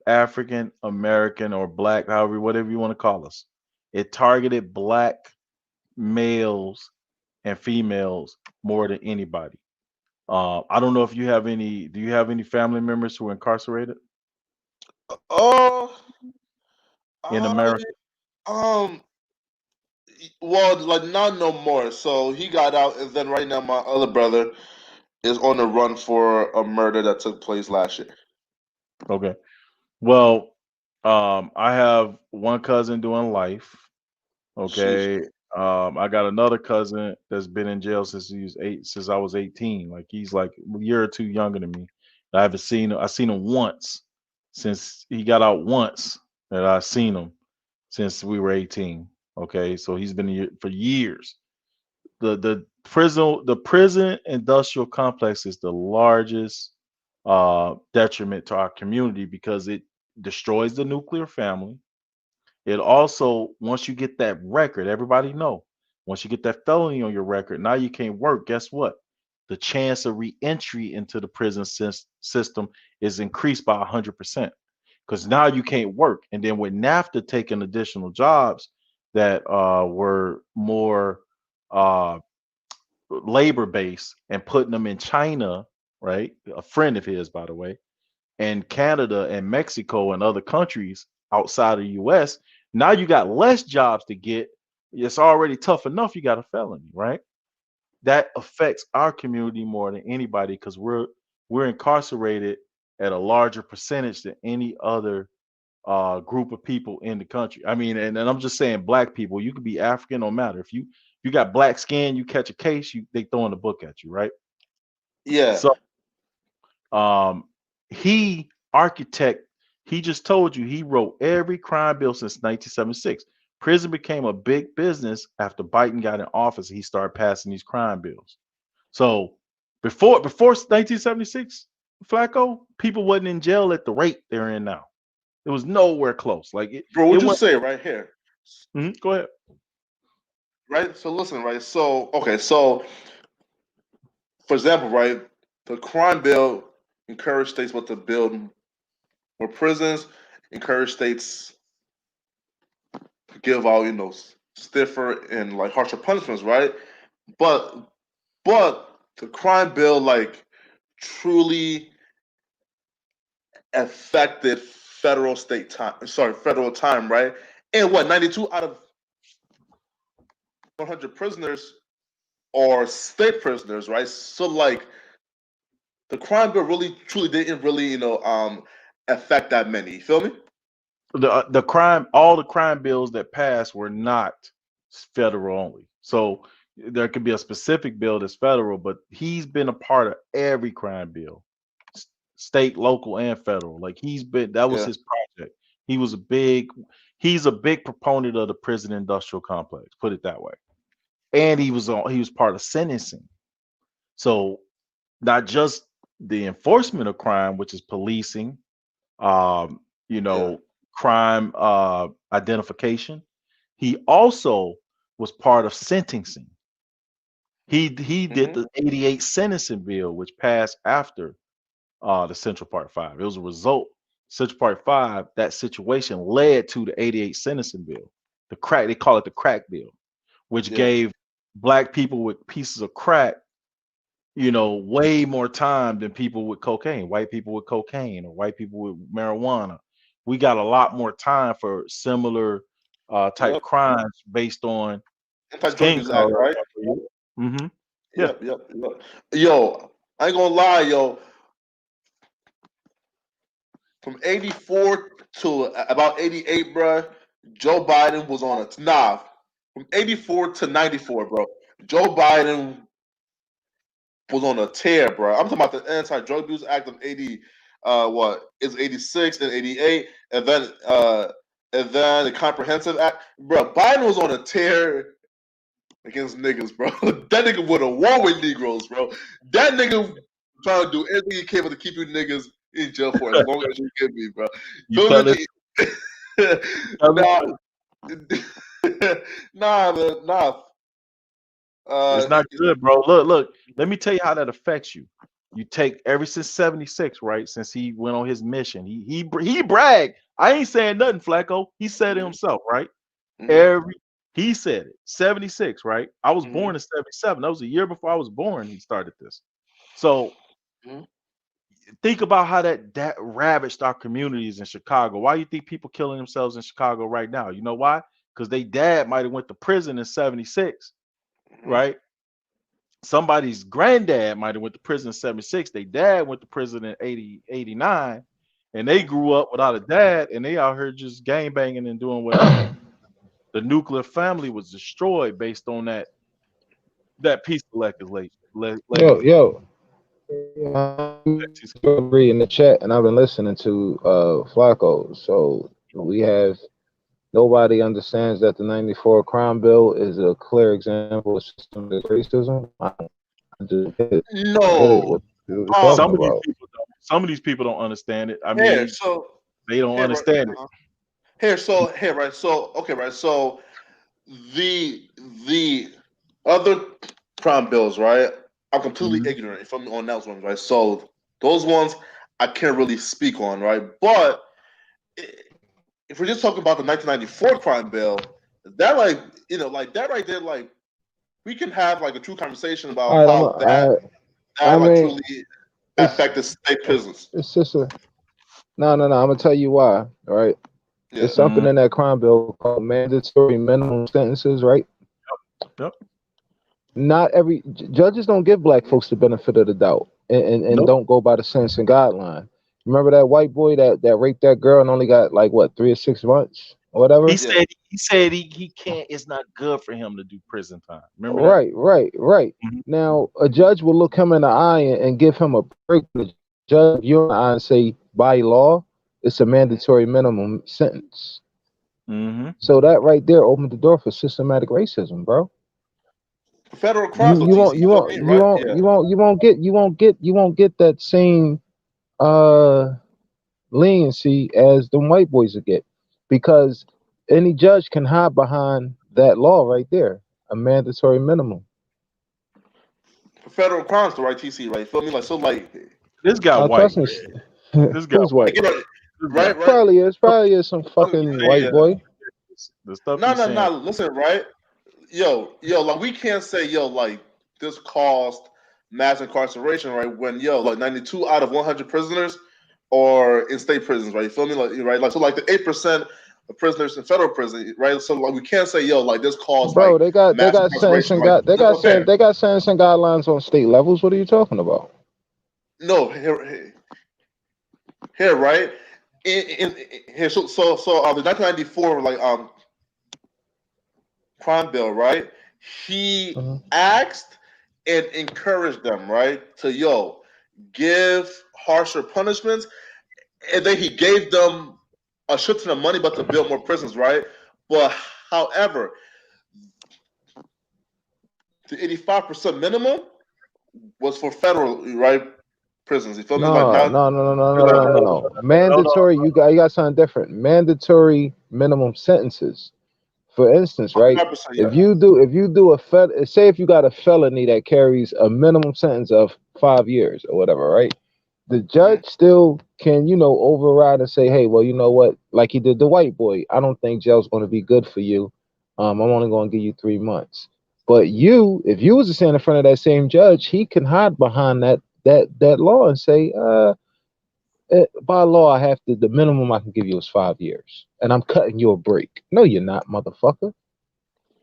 African American or black, however, whatever you want to call us. It targeted black males and females more than anybody. I don't know if you have any. Do you have any family members who are incarcerated Oh, in America? Well, like not no more. So he got out, and then right now my other brother is on the run for a murder that took place last year. Okay. Well, I have one cousin doing life. Okay. I got another cousin that's been in jail since I was 18. Like he's like a year or two younger than me. I haven't seen him. I seen him once since he got out once that I seen him since we were 18. Okay. So he's been here for years. The prison industrial complex is the largest detriment to our community because it destroys the nuclear family. It also, once you get that record, everybody know, once you get that felony on your record, now you can't work. Guess what? The chance of re-entry into the prison system is increased by 100% because now you can't work. And then with NAFTA taking additional jobs that were more uh, labor based and putting them in China, right? A friend of his, by the way, and Canada and Mexico and other countries outside of the US, now you got less jobs to get. It's already tough enough. You got a felony, right? That affects our community more than anybody because we're incarcerated at a larger percentage than any other group of people in the country. I mean, and I'm just saying black people, you could be African, no matter. If you got black skin, you catch a case, they throwing the book at you, right? Yeah. So he architect, he just told you he wrote every crime bill since 1976. Prison became a big business after Biden got in office. He started passing these crime bills. So before 1976, Flacco, people wasn't in jail at the rate they're in now. It was nowhere close. Like Bro, what it you went. say right here? Go ahead. Right. So listen, right. So okay. So for example, right, the crime bill encouraged states to build more prisons, encourage states to give out, stiffer and like harsher punishments, right? But the crime bill like truly affected federal time, right? And what, 92 out of 100 prisoners are state prisoners, right? So like the crime bill really truly didn't really, affect that many. You feel me? All the crime bills that passed were not federal only. So there could be a specific bill that's federal, but he's been a part of every crime bill, state, local, and federal. Like that was Yeah. his project. He was he's a big proponent of the prison industrial complex, put it that way. And he was part of sentencing. So not just the enforcement of crime, which is policing, crime identification. He also was part of sentencing. He did the 88 sentencing bill, which passed after the Central Park 5. It was a result. Central Park 5, that situation led to the 88 sentencing bill. They call it the crack bill, which gave black people with pieces of crack, way more time than people with cocaine, white people with cocaine or white people with marijuana. We got a lot more time for similar type crimes based on Anti-Drug Abuse Act, right? Mm-hmm. Yep. Yo, I ain't gonna lie, yo. From 84 to about 88, bro, Joe Biden was on a from 84 to 94, bro. Joe Biden was on a tear, bro. I'm talking about the Anti-Drug Abuse Act of 86 and 88, and then the Comprehensive Act, bro. Biden was on a tear against niggas, bro. That nigga would have war with Negroes, bro. That nigga trying to do anything he can to keep you niggas in jail for as long as you can be, bro. Nah. It's not good, bro. Look. Let me tell you how that affects you. You take ever since 76, right? Since he went on his mission, he bragged. I ain't saying nothing, Flacco. He said it himself, right? He said it. 76, right? I was born in 77. That was a year before I was born. He started this. So think about how that ravaged our communities in Chicago. Why do you think people killing themselves in Chicago right now? You know why? Because they dad might have went to prison in 76, right? Somebody's granddad might have went to prison in 76. Their dad went to prison in 89, and they grew up without a dad, and they out here just gang banging and doing whatever. The nuclear family was destroyed based on that piece of legislation. Agree in the chat, and I've been listening to Flacco. So we have nobody understands that the '94 crime bill is a clear example of systemic racism. No, some of these people don't understand it. I mean, they don't understand it. So the other crime bills, right? I'm completely ignorant on those ones, right? So those ones I can't really speak on, right? But if we're just talking about the 1994 crime bill, that that right there, we can have a true conversation about how that truly affected state prisons. It's just no. I'm gonna tell you why. All right. There's something in that crime bill called mandatory minimum sentences, right? Yep. Not every judges don't give black folks the benefit of the doubt and don't go by the sentencing guideline. Remember that white boy that raped that girl and only got 3 or 6 months or whatever? He said he can't. It's not good for him to do prison time. Remember that? Right. Mm-hmm. Now a judge will look him in the eye and give him a break. The judge you in the eye and say, by law, it's a mandatory minimum sentence. Mm-hmm. So that right there opened the door for systematic racism, bro. Federal crimes. You won't get that same leniency as the white boys will get, because any judge can hide behind that law right there, a mandatory minimum. Federal crimes, right? TC, right? Feel me? This guy white. This guy white. Right. Probably is some fucking white boy. The stuff. No. Listen, right? Yo, we can't say, this caused mass incarceration, right? When 92 out of 100 prisoners are in state prisons, right? You feel me? So the 8% of prisoners in federal prison, right? So we can't say, this caused. Bro, they got sentencing they got sentencing guidelines on state levels. What are you talking about? No, here, right? Here, so the 1994 crime bill, right? He asked and encouraged them, right, to give harsher punishments, and then he gave them a shit ton of money, but to build more prisons, right? But however, the 85% minimum was for federal, right, prisons. You feel me? Like No, now, no, no, no, no, no, no, no, no. Mandatory. You got something different. Mandatory minimum sentences. For instance, right? 100%, yeah. If you do say if you got a felony that carries a minimum sentence of 5 years or whatever, right? The judge still can, override and say, hey, well, you know what? Like he did the white boy. I don't think jail's going to be good for you. I'm only going to give you 3 months. But if you was to stand in front of that same judge, he can hide behind that law and say, by law, I have to. The minimum I can give you is 5 years, and I'm cutting you a break. No, you're not, motherfucker.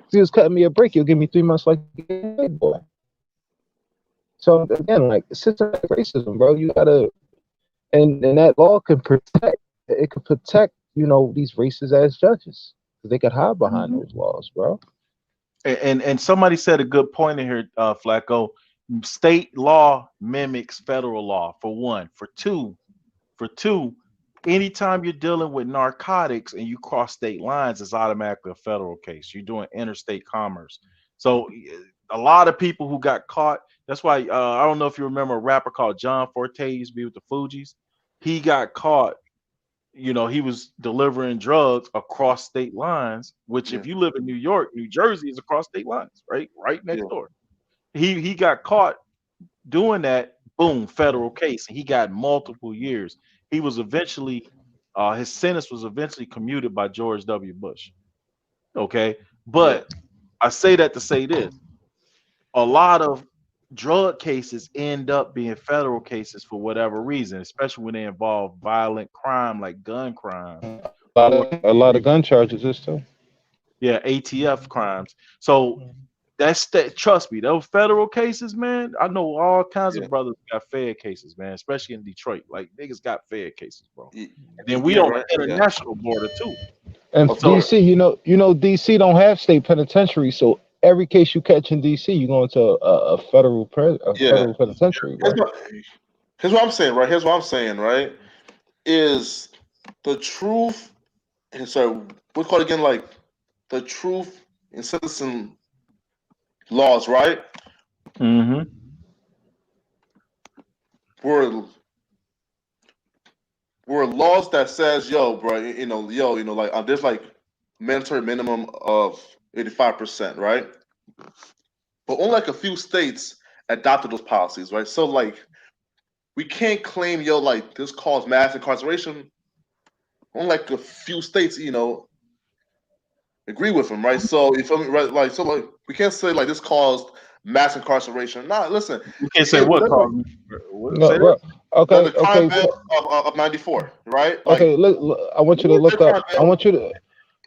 If he was cutting me a break, you'll give me 3 months like a white boy. So again, like systematic racism, bro. You gotta, and that law can protect. It could protect, these racist ass judges because they could hide behind those laws, bro. And somebody said a good point in here, Flacco. State law mimics federal law for one. For two, anytime you're dealing with narcotics and you cross state lines, it's automatically a federal case. You're doing interstate commerce. So a lot of people who got caught. That's why I don't know if you remember a rapper called John Forte, used to be with the Fugees. He got caught. He was delivering drugs across state lines, which if you live in New York, New Jersey is across state lines, right next door. He got caught doing that. Boom, federal case, and he got multiple years. He was eventually, his sentence was eventually commuted by George W. Bush. Okay, but I say that to say this: a lot of drug cases end up being federal cases for whatever reason, especially when they involve violent crime like gun crime. A lot of gun charges is too. Yeah, ATF crimes. So that's that. Trust me, those federal cases, man. I know all kinds of brothers got Fed cases, man. Especially in Detroit, like niggas got Fed cases, bro. And then we on the international border too. And DC, DC don't have state penitentiary, so every case you catch in DC, you go into a federal federal penitentiary. Right? Here's what I'm saying, right? Here's what I'm saying, right? Is the truth, and so what's called again, like the truth in citizen laws, right? Mm-hmm. Were laws that says, yo, bro, like there's like mandatory minimum of 85%, right? But only like a few states adopted those policies, right? So like we can't claim, yo, like this caused mass incarceration. Only like a few states, agree with them, right? So you feel me, right? Like so, like we can't say like this caused mass incarceration. Nah, listen, you can't say what caused. No, bro. Okay, the crime bill of '94, right? Like, okay, look, I want you to look up. I want you to,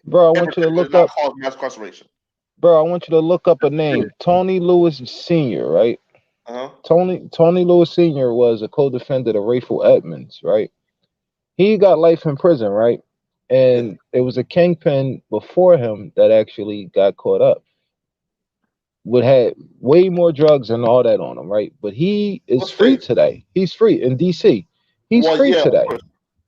bro. I want you to look up. Cause mass incarceration. Bro, I want you to look up a name, Tony Lewis Sr., right? Tony Lewis Sr. was a co-defendant of Rayful Edmonds, right? He got life in prison, right? And it was a kingpin before him that actually got caught up. Would had way more drugs and all that on him, right? But he is free today. He's free in DC. He's free today.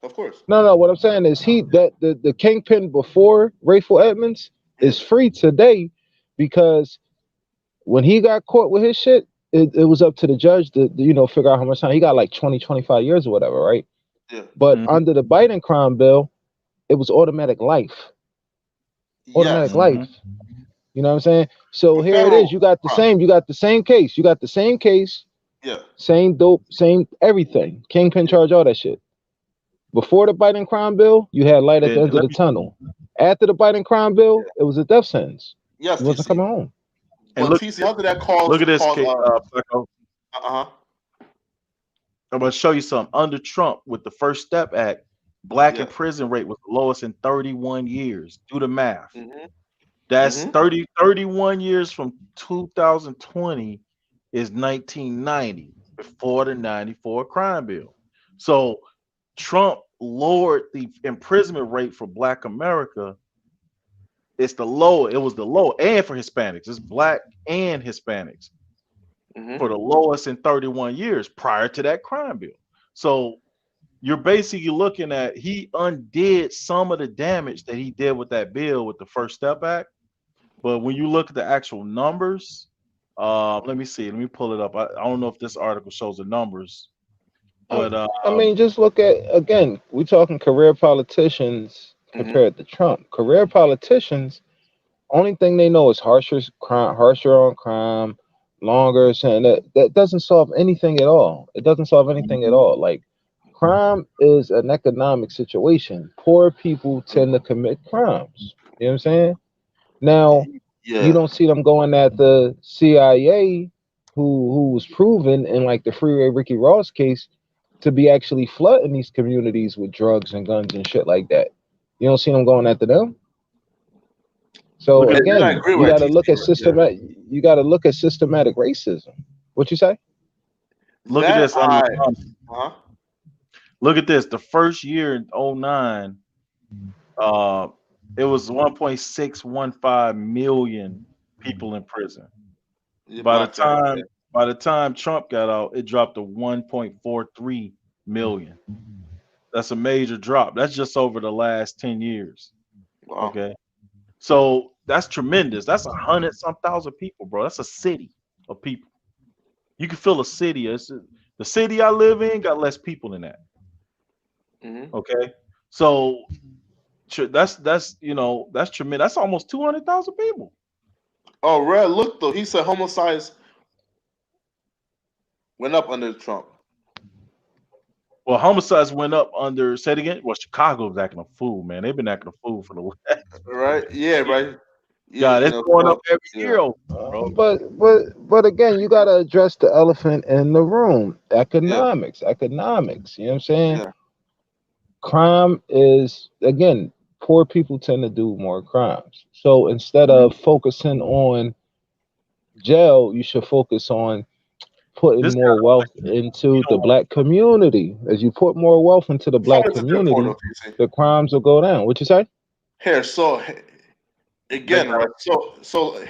Of course. No. What I'm saying is the kingpin before Rayful Edmonds is free today because when he got caught with his shit, it was up to the judge to figure out how much time. He got like 20, 25 years or whatever, right? Yeah. But under the Biden crime bill, it was automatic life. Automatic life. You know what I'm saying? So here it is. You got the same case. You got the same case. Yeah. Same dope, same everything. Kingpin charge, all that shit. Before the Biden crime bill, you had light at the end of the tunnel. After the Biden crime bill, it was a death sentence. Yes, he wasn't coming home. And look, TC, under that cause, look at this case. I'm gonna show you something. Under Trump, with the First Step Act, black in prison rate was the lowest in 31 years. Do the math. That's 31 years from 2020 is 1990, before the 94 crime bill. So Trump lowered the imprisonment rate for Black America. It's the low. It was the low, and for Hispanics, it's Black and Hispanics for the lowest in 31 years prior to that crime bill. So you're basically looking at he undid some of the damage that he did with that bill with the First Step Act. But when you look at the actual numbers, let me see. Let me pull it up. I don't know if this article shows the numbers, but I mean, just look at again. We're talking career politicians compared to Trump. Career politicians, only thing they know is harsher on crime, longer, and that doesn't solve anything at all. It doesn't solve anything at all. Like, crime is an economic situation. Poor people tend to commit crimes. You know what I'm saying? Now, you don't see them going at the CIA, who was proven in like the Freeway Ricky Ross case to be actually flooding these communities with drugs and guns and shit like that. You don't see them going after them. So again, you got to look at systematic. You got to look at systematic racism. What you say? look at this. Look at this. The first year in 2009, it was 1.615 million people in prison. By the time Trump got out, it dropped to 1.43 million. That's a major drop. That's just over the last 10 years. Wow. Okay. So that's tremendous. That's 100-some thousand people, bro. That's a city of people. You can fill a city. The city I live in got less people than that. Okay. So that's that's tremendous. That's almost 200,000 people. Oh, Red, look though. He said homicides went up under Trump. Well, homicides went up under. Say it again. Well, Chicago was acting a fool, man. They've been acting a fool for the last. Right? Yeah, right. God, it's going up every year, bro. But again, you got to address the elephant in the room. Economics. You know what I'm saying? Yeah. Crime is, again, poor people tend to do more crimes. So instead of focusing on jail, you should focus on putting more wealth into the black community. As you put more wealth into the black community, the crimes will go down. What you say? Here, so again, right? So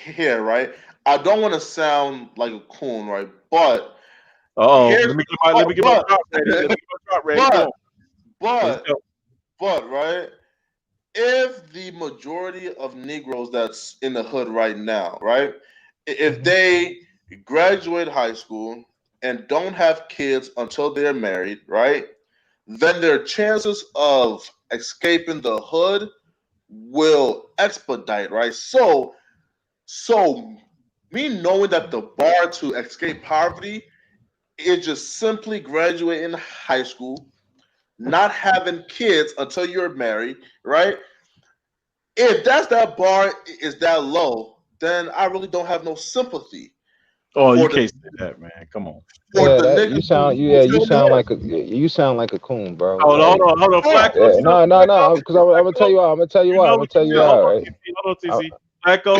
here, right? I don't want to sound like a coon, right? But let me get my drop ready. Let me get my drop ready. But right? If the majority of Negroes that's in the hood right now, right? If they graduate high school and don't have kids until they're married, right? Then their chances of escaping the hood will expedite, right? So me knowing that the bar to escape poverty is just simply graduating high school, not having kids until you're married, right? If that bar is that low, then I really don't have no sympathy. Oh, you can't say that, man. Come on. Yeah, you sound like a coon, bro. Hold on, Flacco. No, because I'm gonna tell you why. I'm gonna tell you why. Right? Hold on, TC. Flacco,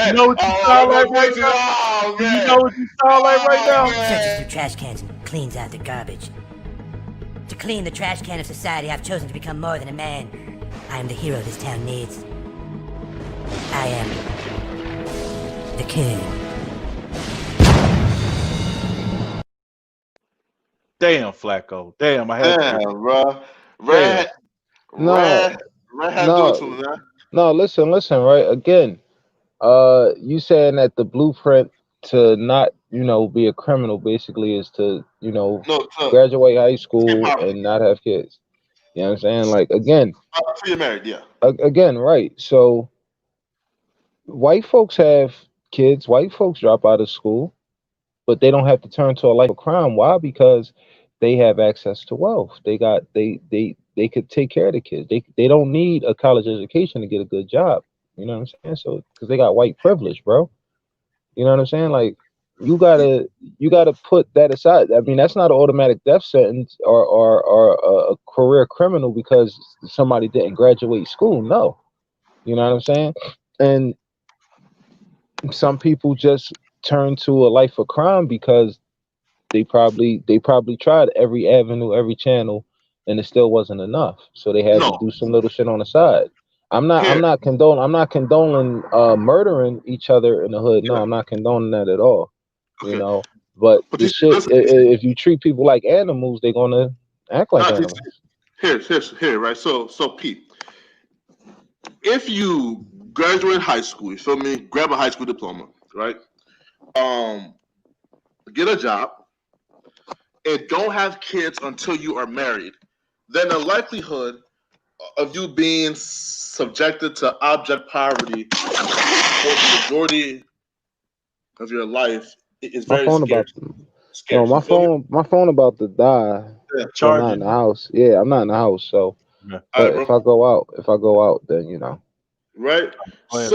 you know what you sound like right now. You know what you sound like right now. Searches through trash cans and cleans out the garbage. To clean the trash can of society, I've chosen to become more than a man. I am the hero this town needs. I am the king. Damn, Flacco. Damn, I had to. Bro. Red. No, listen, right? Again, you saying that the blueprint to not, be a criminal basically is to, graduate high school and not have kids. You know what I'm saying? Like, again, until you're married, yeah. Again, right. So white folks have kids, white folks drop out of school, but they don't have to turn to a life of crime. Why? Because they have access to wealth. They could take care of the kids. They don't need a college education to get a good job. You know what I'm saying? So because they got white privilege, bro. You know what I'm saying? Like, you gotta put that aside. I mean, that's not an automatic death sentence or a career criminal because somebody didn't graduate school. No, you know what I'm saying? And some people just turn to a life of crime because they probably tried every avenue, every channel, and it still wasn't enough. So they had to do some little shit on the side. I'm not condoning murdering each other in the hood. No, I'm not condoning that at all. You know, But But the DC, shit, listen, if you treat people like animals, they're gonna act like DC, animals. here, right? So Pete, if you graduate high school, you feel me? Grab a high school diploma, right? Get a job, and don't have kids until you are married, then the likelihood of you being subjected to abject poverty for the majority of your life is My very phone about scarce. You feel me? my phone about to die. Yeah. So I'm not in the house. Yeah, I'm not in the house. So, All but right, if bro. I go out, then you know. Right. Go ahead,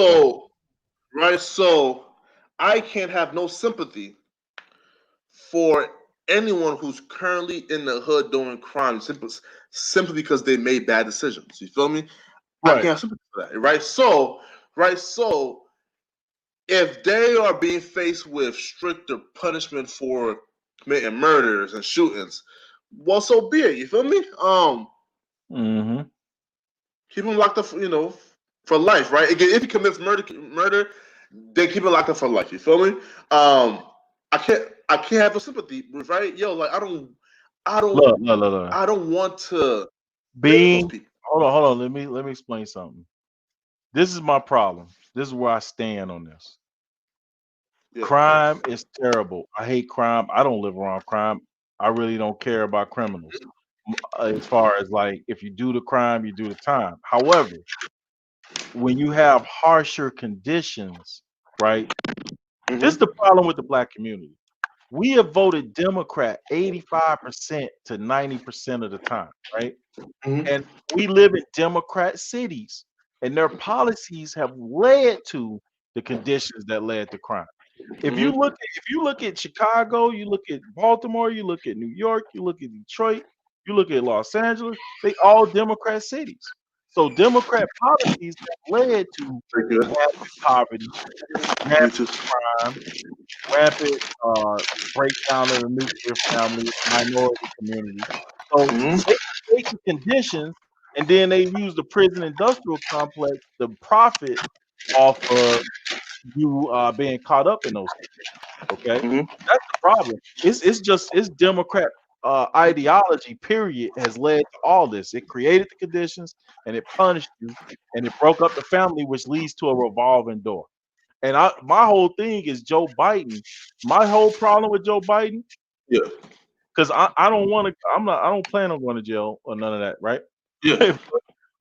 bro. So I can't have no sympathy for anyone who's currently in the hood doing crime simply because they made bad decisions. You feel me? I can't have sympathy for that. Right. So if they are being faced with stricter punishment for committing murders and shootings, well, so be it. You feel me? Mm-hmm. Keep him locked up, for life, right? Again, if he commits murder, they keep him locked up for life. You feel me? I can't have a sympathy, right? Yo, like I don't Look. want to those Being, people. hold on. Let me explain something. This is my problem. This is where I stand on this. Yeah. Crime is terrible. I hate crime. I don't live around crime. I really don't care about criminals. As far as like, if you do the crime, you do the time. However, when you have harsher conditions, right? This is the problem with the black community. We have voted Democrat 85% to 90% of the time, right? And we live in Democrat cities, and their policies have led to the conditions that led to crime. If you look at Chicago, you look at Baltimore, you look at New York, you look at Detroit, you look at Los Angeles, they all Democrat cities. So Democrat policies have led to rampant poverty, rampant crime, rampant breakdown of the nuclear family, minority community. So they create the conditions, and then they use the prison industrial complex to profit off of you being caught up in those conditions. Okay, that's the problem. It's Democrat ideology. Period has led to all this. It created the conditions, and it punished you, and it broke up the family, which leads to a revolving door. And my whole thing is Joe Biden. My whole problem with Joe Biden, Yeah. because I don't want to. I don't plan on going to jail or none of that. Right. Yeah.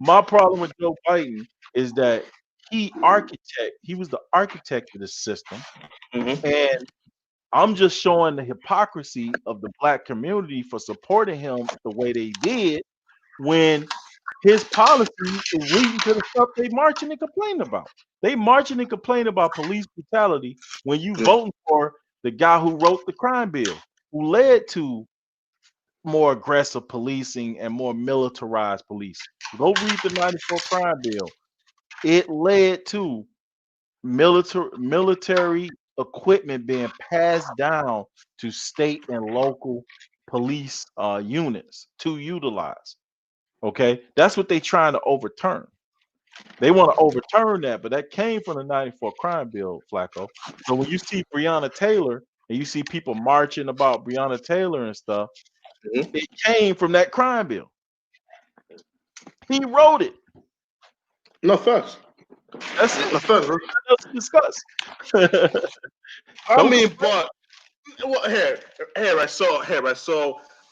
My problem with Joe Biden is that he was the architect of this system, and I'm just showing the hypocrisy of the black community for supporting him the way they did when his policies is leading to the stuff they marching and complaining about. They marching and complaining about police brutality when you voting for the guy who wrote the crime bill, who led to more aggressive policing and more militarized policing. Go read the 94 crime bill. It led to military equipment being passed down to state and local police units to utilize. Okay, that's what they're trying to overturn. They want to overturn that, but that came from the 94 crime bill, Flacco. So when you see Breonna Taylor and you see people marching about Breonna Taylor and stuff, it came from that crime bill. He wrote it. No facts. That's it. No facts, bro. Let's discuss. I mean, but here, right. So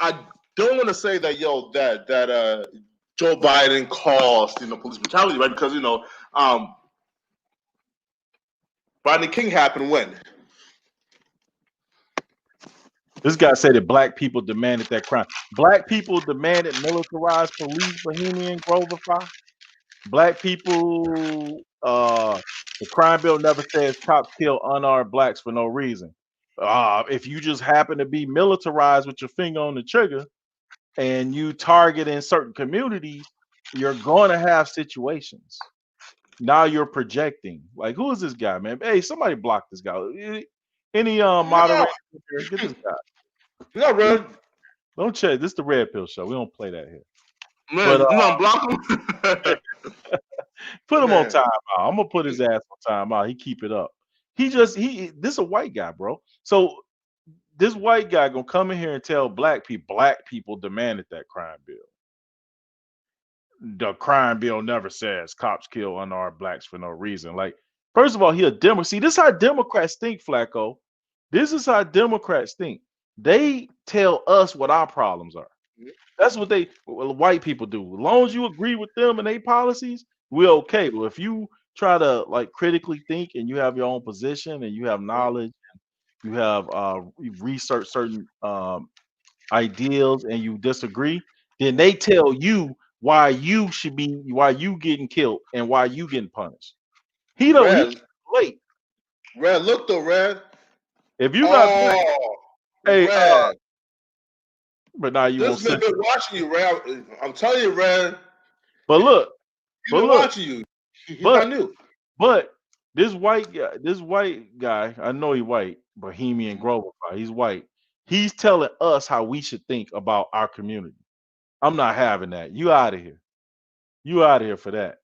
I don't want to say that that Joe Biden caused police brutality, right? Because Rodney King happened when. This guy said that black people demanded that crime. Black people demanded militarized police, Bohemian Groverify. Black people, the crime bill never says cops kill unarmed blacks for no reason. If you just happen to be militarized with your finger on the trigger and you target in certain communities, you're going to have situations. Now you're projecting. Like, who is this guy, man? Hey, somebody block this guy. Any moderator here? Get this guy. No, bro. Don't check. This is the Red Pill Show. We don't play that here. Man, But no, block him. put him on timeout. I'm gonna put his ass on timeout. He keep it up. This is a white guy, bro. So this white guy gonna come in here and tell black people demanded that crime bill. The crime bill never says cops kill unarmed blacks for no reason. Like, first of all, he a Democrat. See, this is how Democrats think, Flacco. This is how Democrats think. They tell us what our problems are. That's what white people do. As long as you agree with them and their policies, we're okay. But if you try to like critically think and you have your own position and you have knowledge, you have you've researched certain ideals and you disagree, then they tell you why you getting killed and why you getting punished. He late. Red, look though, Red. If you not black, hey, Red. But now you won't This man been watching you, Red. I'm telling you, Red. But look, he's been watching you. He's not new. But this white guy, I know he's white, Bohemian Grover, he's white. He's telling us how we should think about our community. I'm not having that. You out of here. You out of here for that.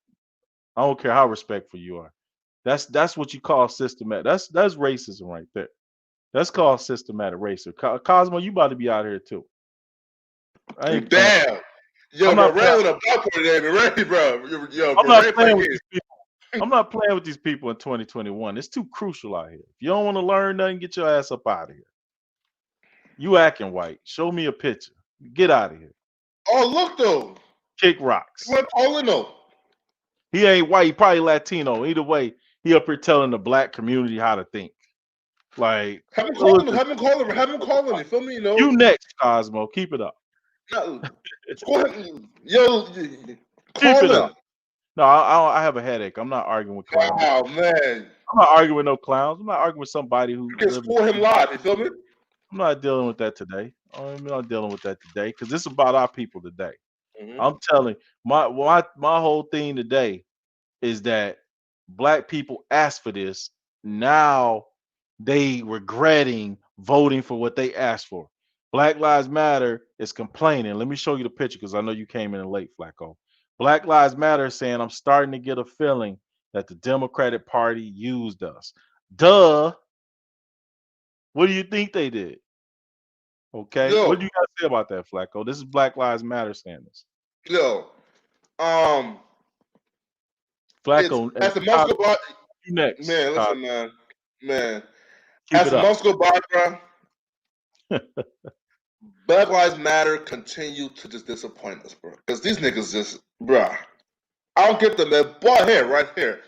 I don't care how respectful you are. That's what you call systematic. That's racism right there. That's called systematic racism. Cosmo, you about to be out here too. Damn. Yo, I'm bro, not Red with a buck on it, ready, bro. Yo, I'm bro, not Red playing play with games. these people. I'm not playing with these people in 2021. It's too crucial out here. If you don't want to learn nothing, get your ass up out of here. You acting white. Show me a picture. Get out of here. Oh, look though. Kick rocks. What Paulino? He ain't white. He probably Latino. Either way, he up here telling the black community how to think. Like, have him call him. You feel me? You next, Cosmo. Keep it up. No, call him. Yo, Keep it up. No, I have a headache. I'm not arguing with clowns. Oh man, I'm not arguing with no clowns. I'm not arguing with somebody who can score him live. You feel me? I'm not dealing with that today. I'm not dealing with that today because this is about our people today. I'm telling my whole thing today is that black people asked for this. Now they regretting voting for what they asked for. Black Lives Matter is complaining. Let me show you the picture because I know you came in late, Flacco. Black Lives Matter is saying, I'm starting to get a feeling that the Democratic Party used us. Duh. What do you think they did? Okay. Yo. What do you got to say about that, Flacco? This is Black Lives Matter saying this. Yo. Flacco. As the months go by, you next. Man, listen, man. Keep as the months go by, bro, Black Lives Matter continue to just disappoint us, bro. Because these niggas just, bro. I don't get them, man. But here, right here.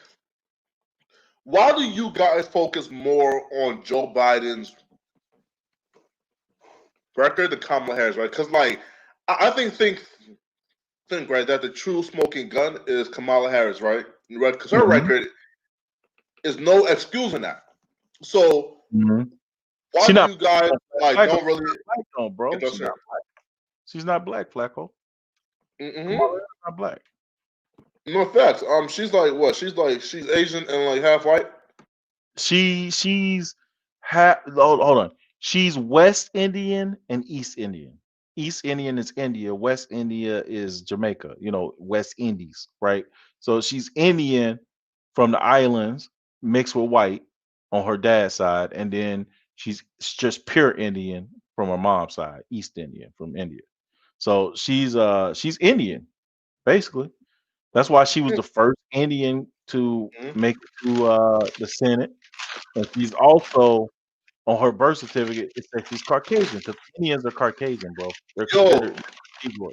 Why do you guys focus more on Joe Biden's record than Kamala Harris, right? Because, like, I think right that the true smoking gun is Kamala Harris, right? Because her record is no excusing that. So why do you guys like don't really black though, bro? She's not black, Flacco. Kamala's not black. No facts. She's like what? She's Asian and like half white. She's hold on. She's West Indian and East Indian. East Indian is India. West India is Jamaica. You know, West Indies, right? So she's Indian from the islands mixed with white on her dad's side, and then she's just pure Indian from her mom's side, East Indian from India. So she's Indian, basically. That's why she was the first Indian to make it to the Senate, and she's also on her birth certificate. It says she's Caucasian because Indians are Caucasian, bro. They're considered Negro.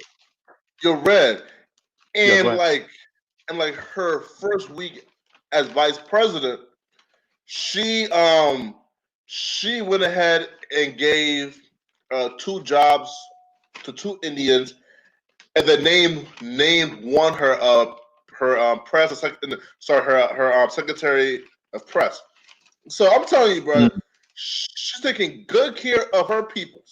You're red, and yeah, like her first week as vice president, she went ahead and gave 2 jobs to 2 Indians, and then named one her press her secretary of press. So I'm telling you, bro, she's taking good care of her people.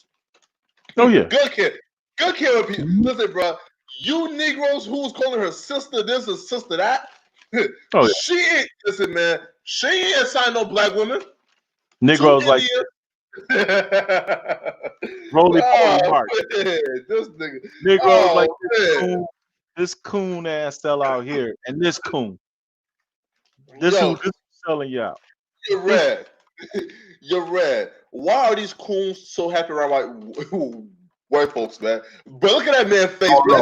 Oh yeah, good care of people. Listen, bro, you Negroes who was calling her sister this and sister that. Oh yeah. She ain't listen, man. She ain't assigned no black women. Negroes like roly poly Mark. This nigga. Negroes like this coon ass sell out here, and this coon. This who's selling you out. You're red. You're red. Why are these coons so happy around white folks, man? But look at that man's face, bro.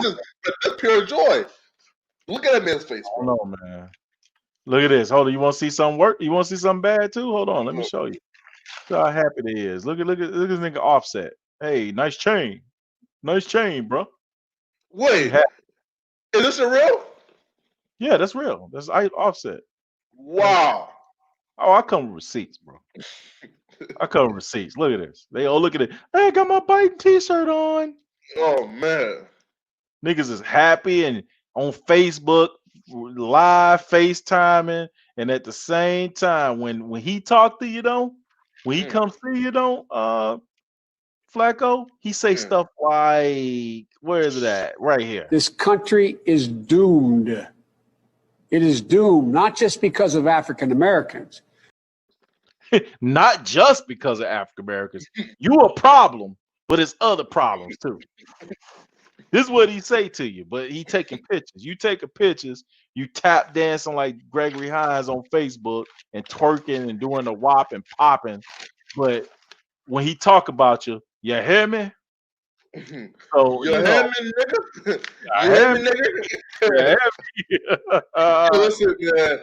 That's pure joy. Look at that man's face, bro. No, man. Look at this. Hold on. You want to see something work? You want to see something bad too? Hold on. Let me show you. Look how happy they is. Look at this nigga Offset. Hey, nice chain. Nice chain, bro. Wait, is this a real? Yeah, that's real. That's Offset. Wow. Oh, I come with receipts, bro. I come with receipts. Look at this. They look at it. Hey, I got my Biden t-shirt on. Oh man. Niggas is happy and on Facebook, live FaceTiming, and at the same time, when he talk to you, though, when he comes see you, though, Flacco, he say stuff like, where is it at? Right here. This country is doomed. It is doomed, not just because of African Americans. Not just because of African Americans. You a problem, but it's other problems too. This is what he say to you, but he taking pictures. You taking pictures, you tap dancing like Gregory Hines on Facebook and twerking and doing the wop and popping. But when he talk about you, you hear me? So you hear me, nigga? You hear me, nigga? Yo, listen, man.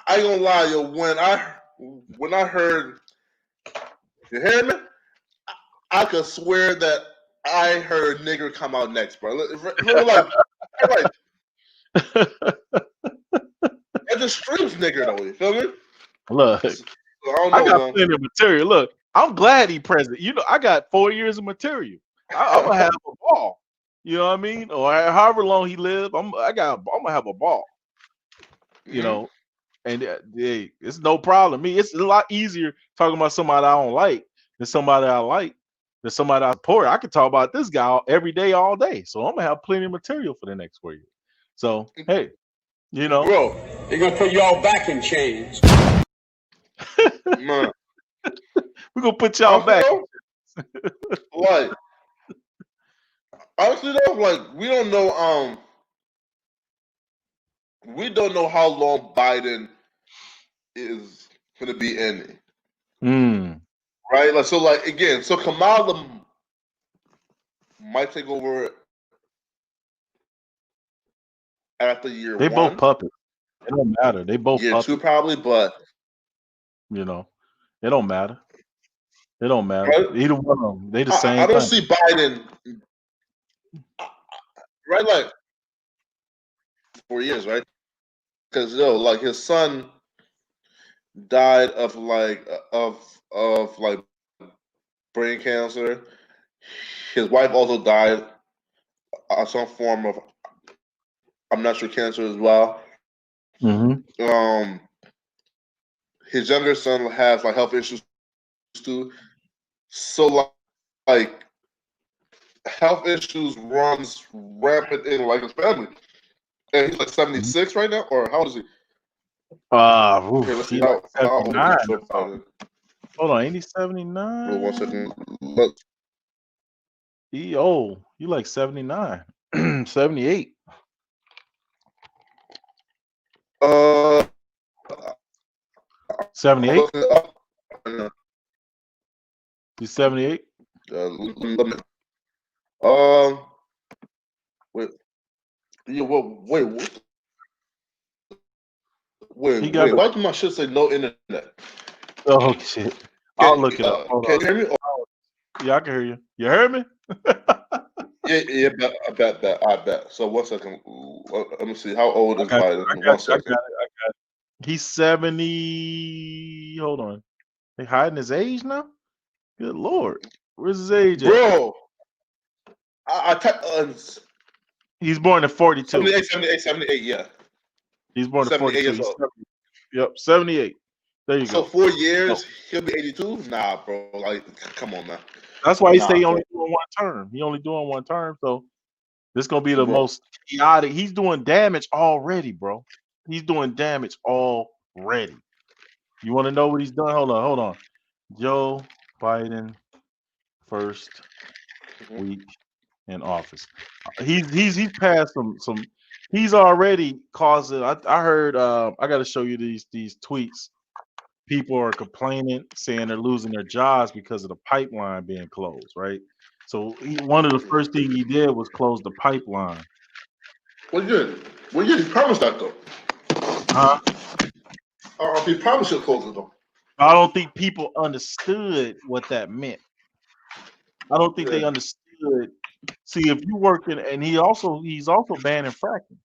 I ain't gonna lie, yo. When I heard, you hear me? I could swear that I heard nigger come out next, bro. Like it just screams nigger though. You feel me? Look, I got plenty of material. Look, I'm glad he president. You know, I got 4 years of material. I'm gonna have a ball. You know what I mean? Or however long he live, I'm gonna have a ball. You know, and hey, it's no problem. Me, it's a lot easier talking about somebody I don't like than somebody I like, than somebody I support. I can talk about this guy every day, all day. So I'm gonna have plenty of material for the next 4 years. So hey, you know, bro, they're gonna put you all back in chains. Man. We're gonna put y'all back. Like, honestly though, like we don't know how long Biden is gonna be in it. Right? Like so like again, so Kamala might take over after year They one. both puppets. It don't matter. They both year puppets. two probably, but you know, it don't matter. It don't matter. Right? Either one of them, they the same I don't thing. see Biden right like 4 years, right? Because like his son died of like brain cancer. His wife also died of some form of I'm not sure cancer as well. His younger son has like health issues too. So like health issues runs rampant in like his family. And he's like 76 right now, or how old is he? Okay, let's see how old is Joe Biden. Hold on, ain't he 79? 1 second. Look. He old. You like 79. 78. Uh 78? He's 78? Wait. Yeah, well, wait. Wait, why do my shit say no internet? Oh shit. I'll look it up. Hold Can on. you hear me? Yeah, I can hear you. You heard me? Yeah, I bet that. I bet. So 1 second. Let me see. How old is Biden? I got it. He's 70. Hold on. They hiding his age now? Good lord. Where's his age at? Bro. He's born in 42. 78, yeah. He's born in 78 42. years old. Yep, 78. There you So go. 4 years, he'll be 82? Nah, bro. Like, come on, man. That's why he say he only doing one term. He only doing one term, so this is gonna be the most chaotic. He's doing damage already, bro. He's doing damage already. You want to know what he's done? Hold on. Joe Biden first week in office. He's passed some. He's already causing. I heard. I got to show you these tweets people are complaining, saying they're losing their jobs because of the pipeline being closed, right? So one of the first thing he did was close the pipeline. Well, he promised that though. Huh? He promised he'll close it though. I don't think people understood what that meant. I don't think they understood. See, if you working, and he's also banning fracking.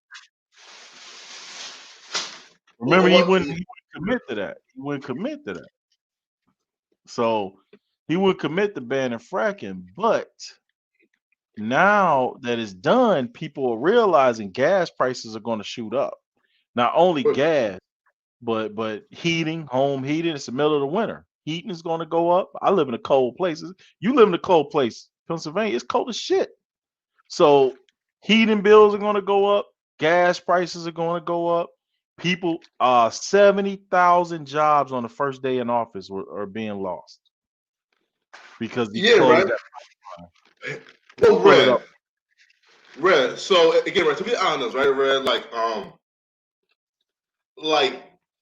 Remember, he wouldn't commit to that. He wouldn't commit to that. So he would commit to banning fracking, but now that it's done, people are realizing gas prices are going to shoot up. Not only gas, but heating, home heating. It's the middle of the winter. Heating is going to go up. I live in a cold place. You live in a cold place, Pennsylvania. It's cold as shit. So heating bills are going to go up. Gas prices are going to go up. People, 70,000 jobs on the first day in office are being lost because he closed that pipeline. Well, Red. So again, Red, to be honest, right, Red, like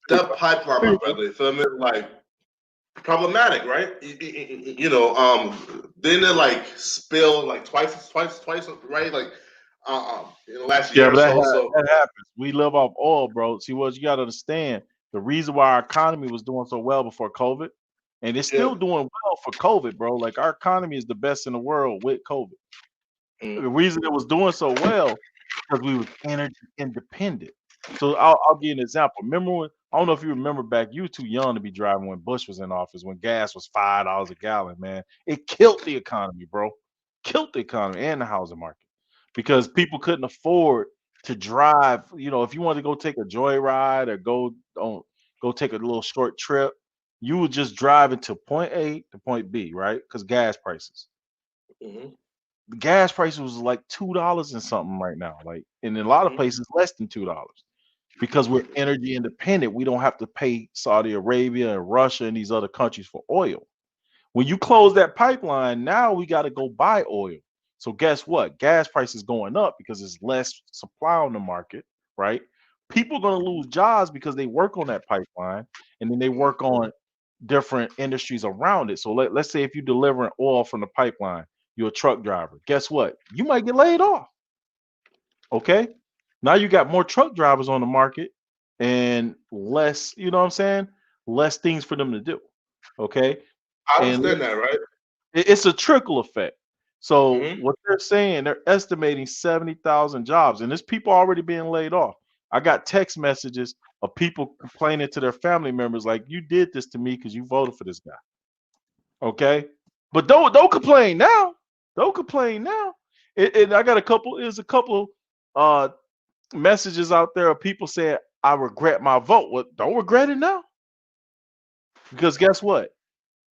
that pipeline, my brother, you feel me? Like problematic, right? Didn't it like spill like twice, right? Like in the last year or so. So that happens. We live off oil, bro. See, what you got to understand, the reason why our economy was doing so well before COVID, and it's still doing well for COVID, bro. Like our economy is the best in the world with COVID. The reason it was doing so well because we was energy independent. So I'll give you an example. Remember when, I don't know if you remember back, you were too young to be driving when Bush was in office, when gas was $5 a gallon, man. It killed the economy, bro. Killed the economy and the housing market because people couldn't afford to drive. You know, if you wanted to go take a joyride or go take a little short trip, you would just drive into point A to point B, right? Because gas prices. The gas prices was like $2 and something right now. Like, and in a lot of places less than $2 because we're energy independent. We don't have to pay Saudi Arabia and Russia and these other countries for oil. When you close that pipeline, now we got to go buy oil. So guess what? Gas prices going up because there's less supply on the market, right? People are going to lose jobs because they work on that pipeline and then they work on different industries around it. So let's say if you're delivering oil from the pipeline, you're a truck driver. Guess what? You might get laid off. Okay. Now you got more truck drivers on the market and less, you know what I'm saying? Less things for them to do. Okay. I understand that, right? It's a trickle effect. So what they're saying, they're estimating 70,000 jobs, and there's people already being laid off. I got text messages of people complaining to their family members, like, "You did this to me because you voted for this guy." Okay, but don't complain now. Don't complain now. And I got a couple messages out there of people saying, "I regret my vote." Well, don't regret it now, because guess what?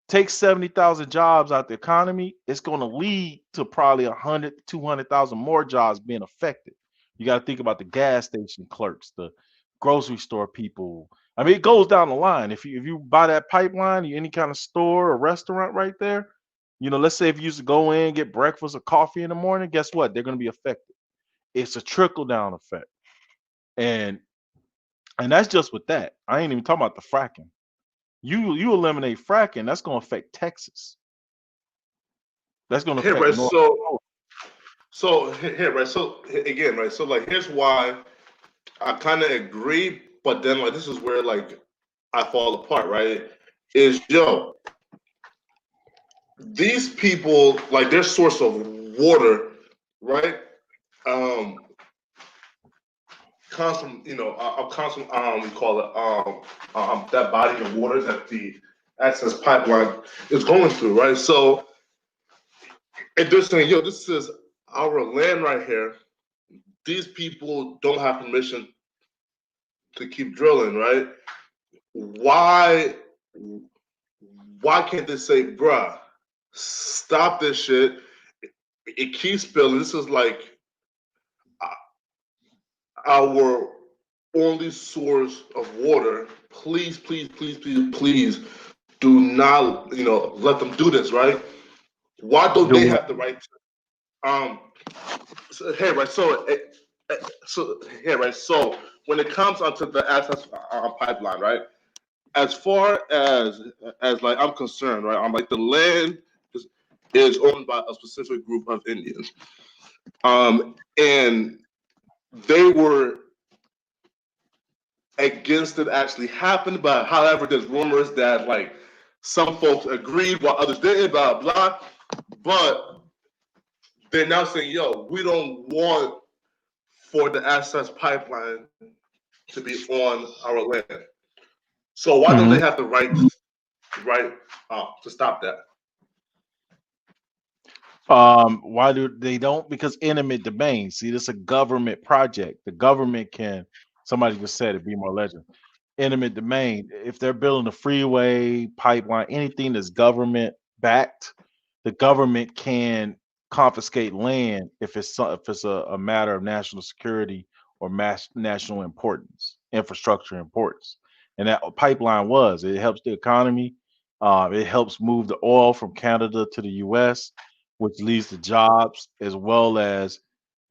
Take 70,000 jobs out the economy, it's going to lead to probably 100, 200,000 more jobs being affected. You got to think about the gas station clerks, the grocery store people. I mean, it goes down the line. If you buy that pipeline, any kind of store or restaurant right there, let's say if you used to go in, get breakfast or coffee in the morning, guess what? They're going to be affected. It's a trickle down effect. And that's just with that. I ain't even talking about the fracking. You eliminate fracking, that's going to affect Texas. That's going to affect North Dakota. So again, right? So like, here's why I kind of agree, but then like this is where like I fall apart, right? Is these people, like, their source of water, right? Comes from we call it that body of water that the access pipeline is going through, right? So and they're saying, this is our land right here. These people don't have permission to keep drilling, right? Why can't they say, bruh, stop this shit? It keeps spilling. This is like our only source of water. Please, please, please, please, please do not, let them do this, right? Why don't they have the right to, so when it comes onto the access pipeline, right? as far as like I'm concerned, right? I'm like the land is owned by a specific group of Indians, and they were against it actually happened. But however, there's rumors that like some folks agreed while others didn't, blah blah. But they're now saying, "Yo, we don't want for the access pipeline to be on our land." So why don't they have the right to stop that? Why do they don't? Because eminent domain. See, this is a government project. The government can. Somebody just said it. Be more legend. Eminent domain. If they're building a freeway, pipeline, anything that's government backed, the government can confiscate land if it's a matter of national security or national importance, infrastructure importance. And that pipeline was. It helps the economy. It helps move the oil from Canada to the U.S., which leads to jobs as well as,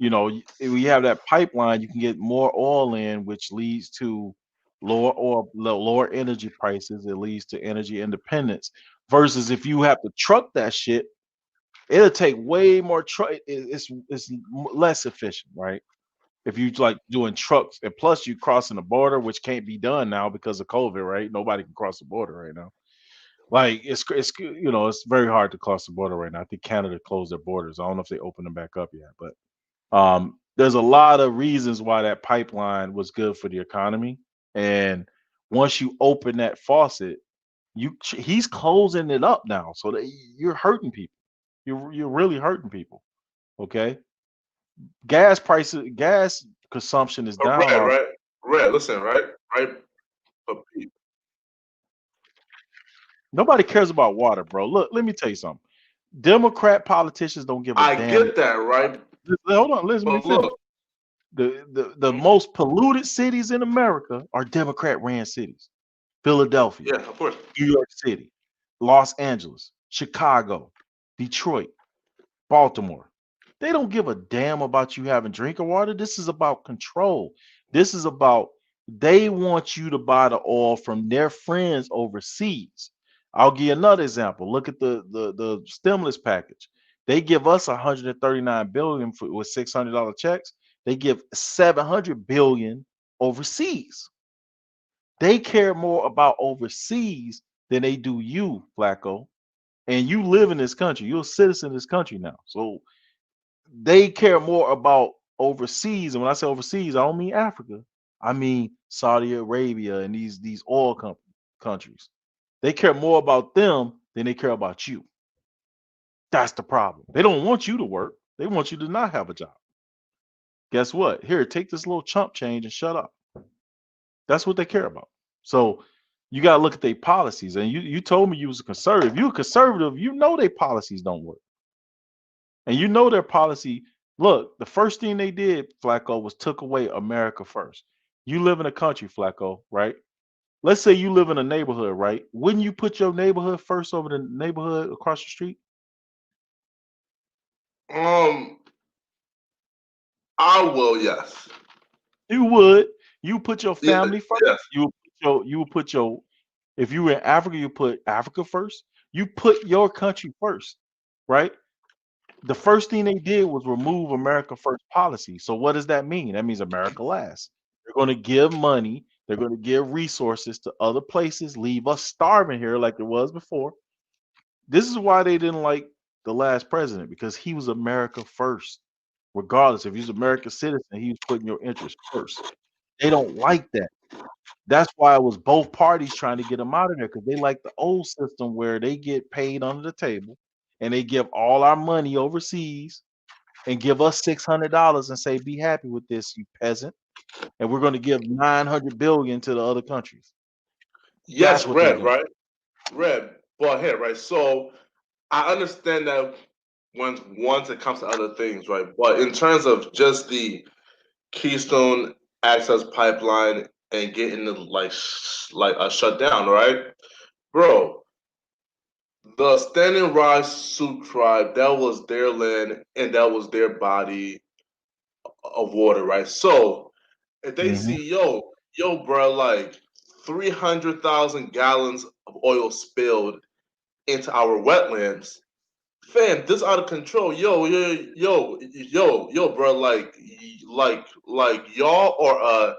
if we have that pipeline, you can get more oil in, which leads to lower energy prices. It leads to energy independence. Versus if you have to truck that shit, it'll take way more truck. It's less efficient, right? If you like doing trucks, and plus you crossing the border, which can't be done now because of COVID, right? Nobody can cross the border right now. Like it's very hard to cross the border right now. I think Canada closed their borders. I don't know if they opened them back up yet, but there's a lot of reasons why that pipeline was good for the economy. And once you open that faucet, he's closing it up now, so that you're hurting people. You're really hurting people. Okay, gas consumption is down. Red. Listen, right. But Nobody cares about water, bro. Look, let me tell you something. Democrat politicians don't give a damn. I get that, right? Hold on, listen to me finish. The most polluted cities in America are Democrat ran cities. Philadelphia, yeah, of course, New York City, Los Angeles, Chicago, Detroit, Baltimore. They don't give a damn about you having drinking water. This is about control. This is about they want you to buy the oil from their friends overseas. I'll give you another example. Look at the stimulus package. They give us 139 billion with $600 checks. They give 700 billion overseas. They care more about overseas than they do you, Flacco. And you live in this country. You're a citizen of this country now. So they care more about overseas. And when I say overseas, I don't mean Africa. I mean Saudi Arabia and these oil countries. They care more about them than they care about you. That's the problem. They don't want you to work. They want you to not have a job. Guess what? Here, take this little chump change and shut up. That's what they care about. So you got to look at their policies. And you told me you was a conservative. You're a conservative. You know their policies don't work. And you know their policy. Look, the first thing they did, Flacco, was took away America first. You live in a country, Flacco, right? Let's say you live in a neighborhood, right? Wouldn't you put your neighborhood first over the neighborhood across the street? I will, yes. You would. You put your family first. Yes. You would put your if you were in Africa, you put Africa first. You put your country first, right? The first thing they did was remove America First policy. So what does that mean? That means America last. They're going to give money. They're going to give resources to other places, leave us starving here like it was before. This is why they didn't like the last president, because he was America first. Regardless, if he was an American citizen, he was putting your interests first. They don't like that. That's why it was both parties trying to get him out of there, because they like the old system where they get paid under the table and they give all our money overseas and give us $600 and say, be happy with this, you peasant. And we're going to give 900 billion to the other countries. Yes, Red, right? Red, but here, right? So I understand that once it comes to other things, right? But in terms of just the Keystone Access Pipeline and getting it like shut down, right, bro? The Standing Rock Sioux tribe, that was their land and that was their body of water, right? So if they see, yo, bro, like 300,000 gallons of oil spilled into our wetlands. Fam, this out of control. Yo, bro. Like y'all are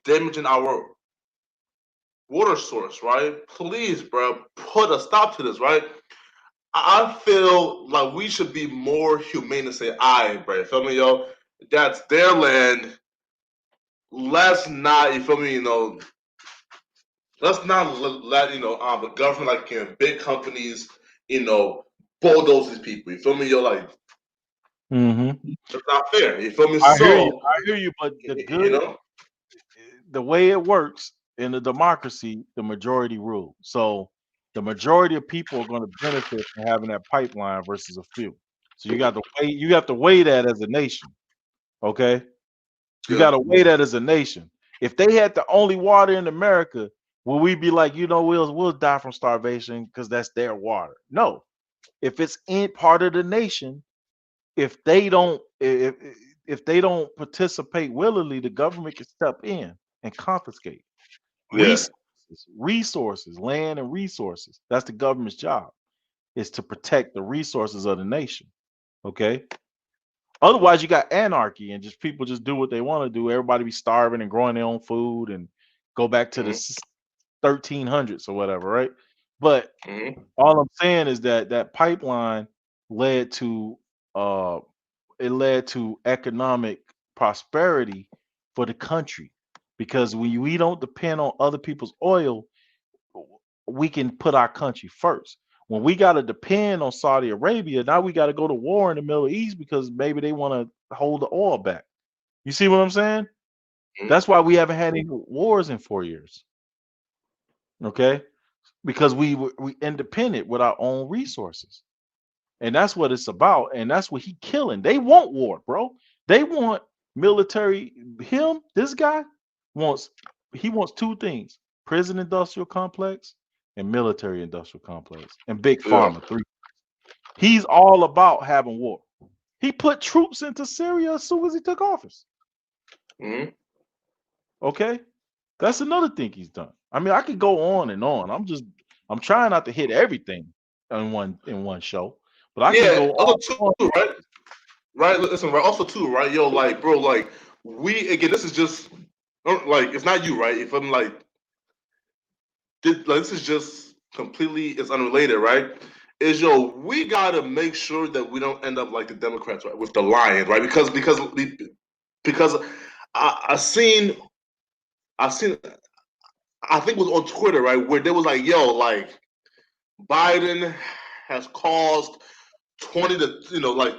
damaging our water source, right? Please, bro, put a stop to this, right? I feel like we should be more humane and say, "All right, bro, you feel me, yo? That's their land. Let's not, you feel me, let's not let the government, like big companies, bulldoze these people. You feel me, yo? Like it's not fair. You feel me? I hear you. So I hear you. But the you know, the way it works in a democracy, the majority rule. So the majority of people are going to benefit from having that pipeline versus a few. So you got to weigh that as a nation. Okay. You yeah, got to weigh that as a nation. If they had the only water in America, will we be like, we'll die from starvation because that's their water? No. If it's in part of the nation, if they don't if they don't participate willingly, the government can step in and confiscate yeah, resources, land and resources. That's the government's job, is to protect the resources of the nation. Okay. Otherwise, you got anarchy and just people just do what they want to do. Everybody be starving and growing their own food and go back to the 1300s or whatever, right? But all I'm saying is that that pipeline led to uh it led to economic prosperity for the country, because when we don't depend on other people's oil, we can put our country first. When we got to depend on Saudi Arabia, now we got to go to war in the Middle East because maybe they want to hold the oil back. You see what I'm saying? That's why we haven't had any wars in 4 years. Okay? Because we independent with our own resources. And that's what it's about. And that's what he killing. They want war, bro. They want military. This guy wants two things: prison industrial complex and military industrial complex, and big yeah. pharma. Three. He's all about having war. He put troops into Syria as soon as he took office. Okay. That's another thing he's done. I mean, I could go on and on. I'm trying not to hit everything in one show, but I can Yeah. go Also, on. too, right? Right. Listen, right. Also, too, right? Yo, like, bro, like, we again. This is just like it's not you, right? If I'm like this is just completely it's unrelated, right? Is yo, we gotta make sure that we don't end up like the Democrats, right, with the lion, right? Because I seen I seen I think it was on Twitter, right, where they was like, yo, like Biden has caused 20 to like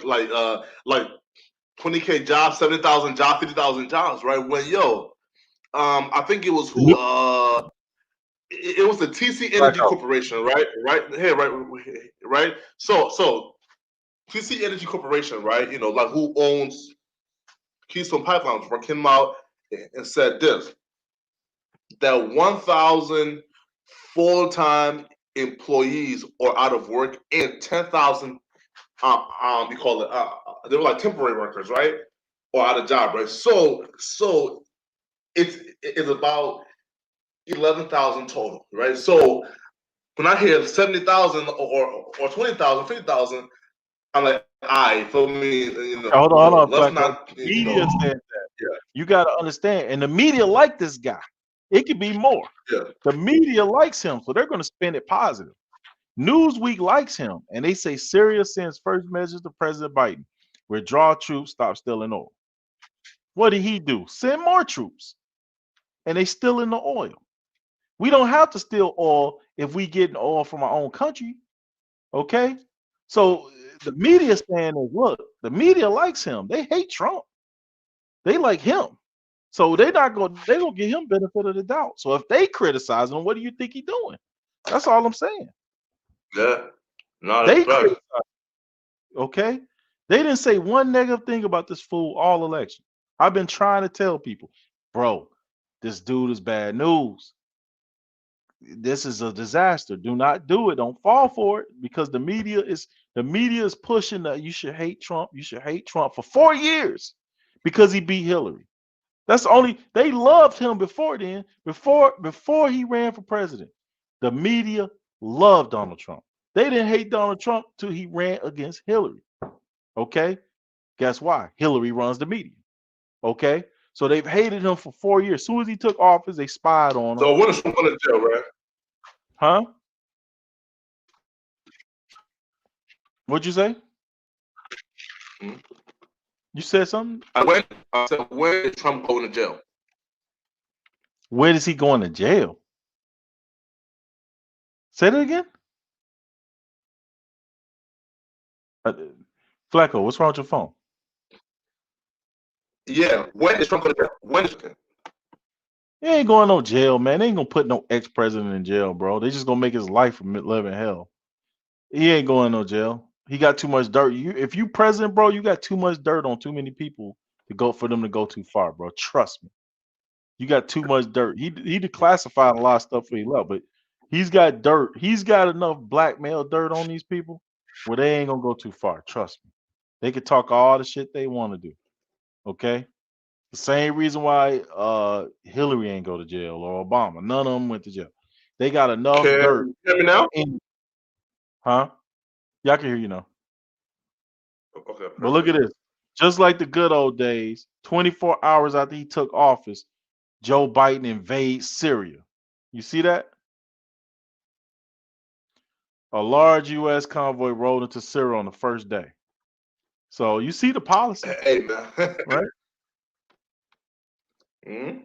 20K jobs, 70,000 jobs, 50,000 jobs, right? When yo, I think it was who it was the TC Energy Corporation, right? Right. So TC Energy Corporation, right? Like who owns Keystone Pipelines, right, came out and said this: that 1,000 full-time employees are out of work and 10,000 we call it they were like temporary workers, right? Or out of job, right? So it's about 11,000 total, right? So when I hear 70,000 or 20,000, 50,000, I'm like, I for me, Hold on, let's Flacco. not, Media said that. yeah, You got to understand, and the media like this guy. It could be more. yeah, The media likes him, so they're going to spin it positive. Newsweek likes him, and they say Syria sends first message to President Biden: withdraw troops, stop stealing oil. What did he do? Send more troops, and they stealing the oil. We don't have to steal oil if we get oil from our own country. Okay, so the media saying is, look, the media likes him. They hate Trump. They like him. So they're gonna give him benefit of the doubt. So if they criticize him, what do you think he's doing? That's all I'm saying. yeah. No, They that's facts. criticize, okay? They didn't say one negative thing about this fool all election. I've been trying to tell people, bro, this dude is bad news. This is a disaster. Do not do it. Don't fall for it, because the media is pushing that you should hate Trump. You should hate Trump for 4 years because he beat Hillary. That's the only they loved him before then. Before he ran for president, the media loved Donald Trump. They didn't hate Donald Trump till he ran against Hillary. Okay, guess why? Hillary runs the media. Okay, so they've hated him for 4 years. As soon as he took office, they spied on him. So when is Trump going to jail, right? Huh? What'd you say? You said something? I said, when is Trump going to jail? Where is he going to jail? Say that again? Flacco, what's wrong with your phone? Yeah, when is Trump going to jail? When is it? He ain't going no jail, man. They ain't gonna put no ex-president in jail, bro. They just gonna make his life live in hell. He ain't going no jail. He got too much dirt. If you president, bro, you got too much dirt on too many people to go for them to go too far, bro. Trust me. You got too much dirt. He declassified a lot of stuff for he love, but he's got dirt. He's got enough blackmail dirt on these people where they ain't gonna go too far. Trust me. They can talk all the shit they want to do. Okay? The same reason why Hillary ain't go to jail or Obama. None of them went to jail. They got enough dirt. You hear me now? Huh? Yeah, I can hear you now. Okay. But look at this. Just like the good old days, 24 hours after he took office, Joe Biden invades Syria. You see that? A large U.S. convoy rolled into Syria on the first day. So you see the policy. Hey, man. Right? Hmm?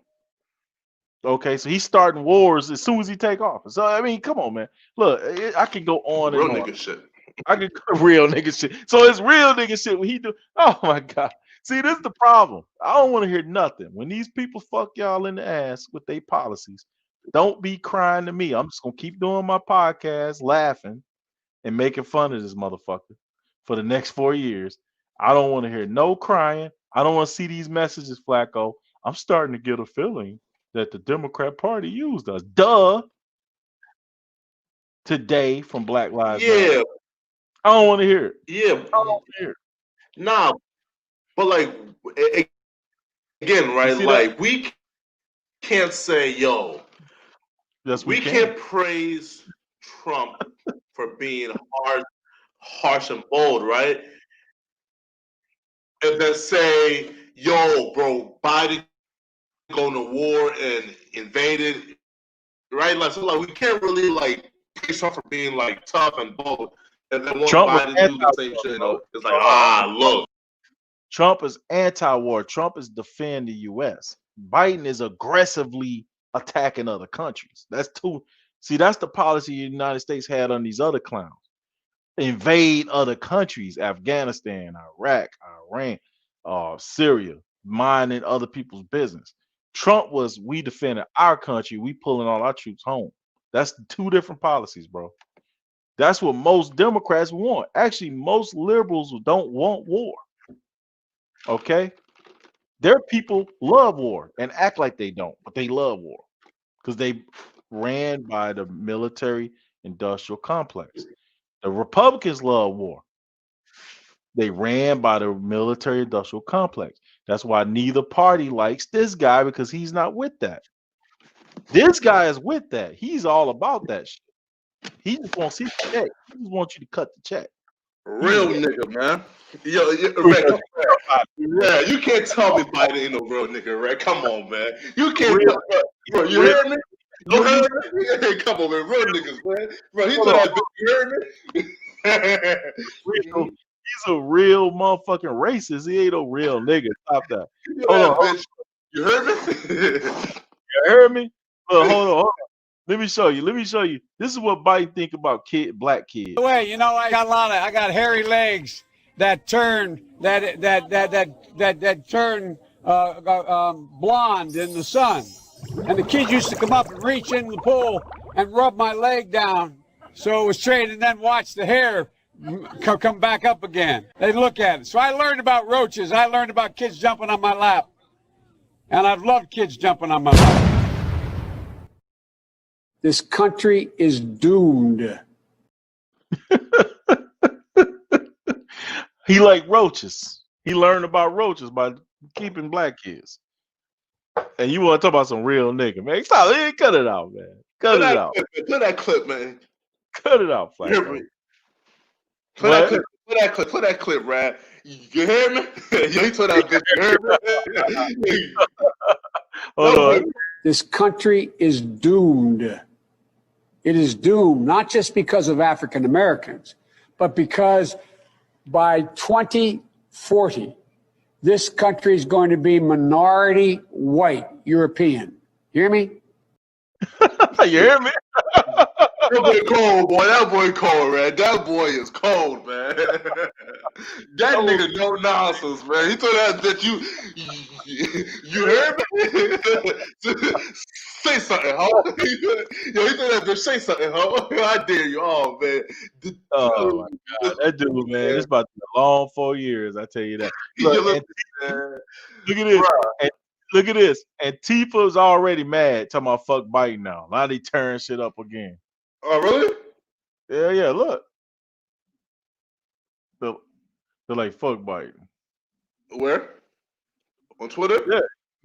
Okay, so he's starting wars as soon as he take office. So I mean, come on, man. Look, I can go on Real and on. nigga shit. I can real nigga shit. So it's real nigga shit when he do. Oh my god. See, this is the problem. I don't want to hear nothing. When these people fuck y'all in the ass with their policies, don't be crying to me. I'm just gonna keep doing my podcast, laughing and making fun of this motherfucker for the next 4 years. I don't want to hear no crying. I don't want to see these messages, Flacco. I'm starting to get a feeling that the Democrat Party used us. Duh. Today from Black Lives Matter. I don't want to hear it. Yeah. I don't want to hear it. Nah, but like again, right? Like we can't say, yo, yes, we can't praise Trump for being harsh and bold, right? And then say, yo, bro, Biden going to war and invaded, right? Like, so like we can't really like praise Trump for being like tough and bold, and then once Biden do the same shit, you know, it's like, look. Trump is anti-war. Trump is defending the U.S. Biden is aggressively attacking other countries. That's too. See, that's the policy the United States had on these other clowns. Invade other countries, Afghanistan, Iraq, Iran, Syria, minding other people's business. Trump was, we defended our country, we pulling all our troops home. That's two different policies, bro. That's what most Democrats want. Actually, most liberals don't want war. Okay? Their people love war and act like they don't, but they love war because they ran by the military industrial complex. The Republicans love war. They ran by the military industrial complex. That's why neither party likes this guy because he's not with that. This guy is with that. He's all about that shit. He just wants his check. He just wants you to cut the check. Real nigga, man. Yo, Ray, yeah, you can't tell me Biden ain't no real nigga, right? Come on, man. You can't, bro. You heard me? You heard me? Hey, come on, man. Real niggas, man. Bro, he told that bitch. You heard me? He's a real motherfucking racist. He ain't no real nigga. Stop that. Hold on. Bitch. You heard me? You heard me? Hold on. Let me show you. This is what Biden think about black kids. By the way, you know, I got hairy legs that turn turn blonde in the sun, and the kids used to come up and reach in the pool and rub my leg down so it was straight, and then watch the hair come back up again. They look at it. So I learned about roaches. I learned about kids jumping on my lap, and I've loved kids jumping on my lap. This country is doomed. He like roaches. He learned about roaches by keeping black kids. And you want to talk about some real nigga, man? Stop! Cut it out, man. Cut it out. Play that clip, man. Cut it out, Flacco. Play that clip. Play that clip. Play that clip, Rad. You hear me? You told that bitch. You heard me? Hold on. This country is doomed. It is doomed, not just because of African Americans, but because by 2040, this country is going to be minority white European. You hear me? You hear me? That boy cold, boy. That boy cold, man. That boy is cold, man. That nigga no nonsense, man. He told that bitch, you heard me? Say something, ho. Yo, he told that bitch, say something, ho. I dare you. Oh, man. Oh, my God. That dude, man, it's about to be a long 4 years, I tell you that. Look, look at this. And, look at this. And Tifa's already mad, talking about fuck Biden now. Now they turn shit up again. Oh, really? Yeah, look. They're like, fuck Biden. Where? On Twitter?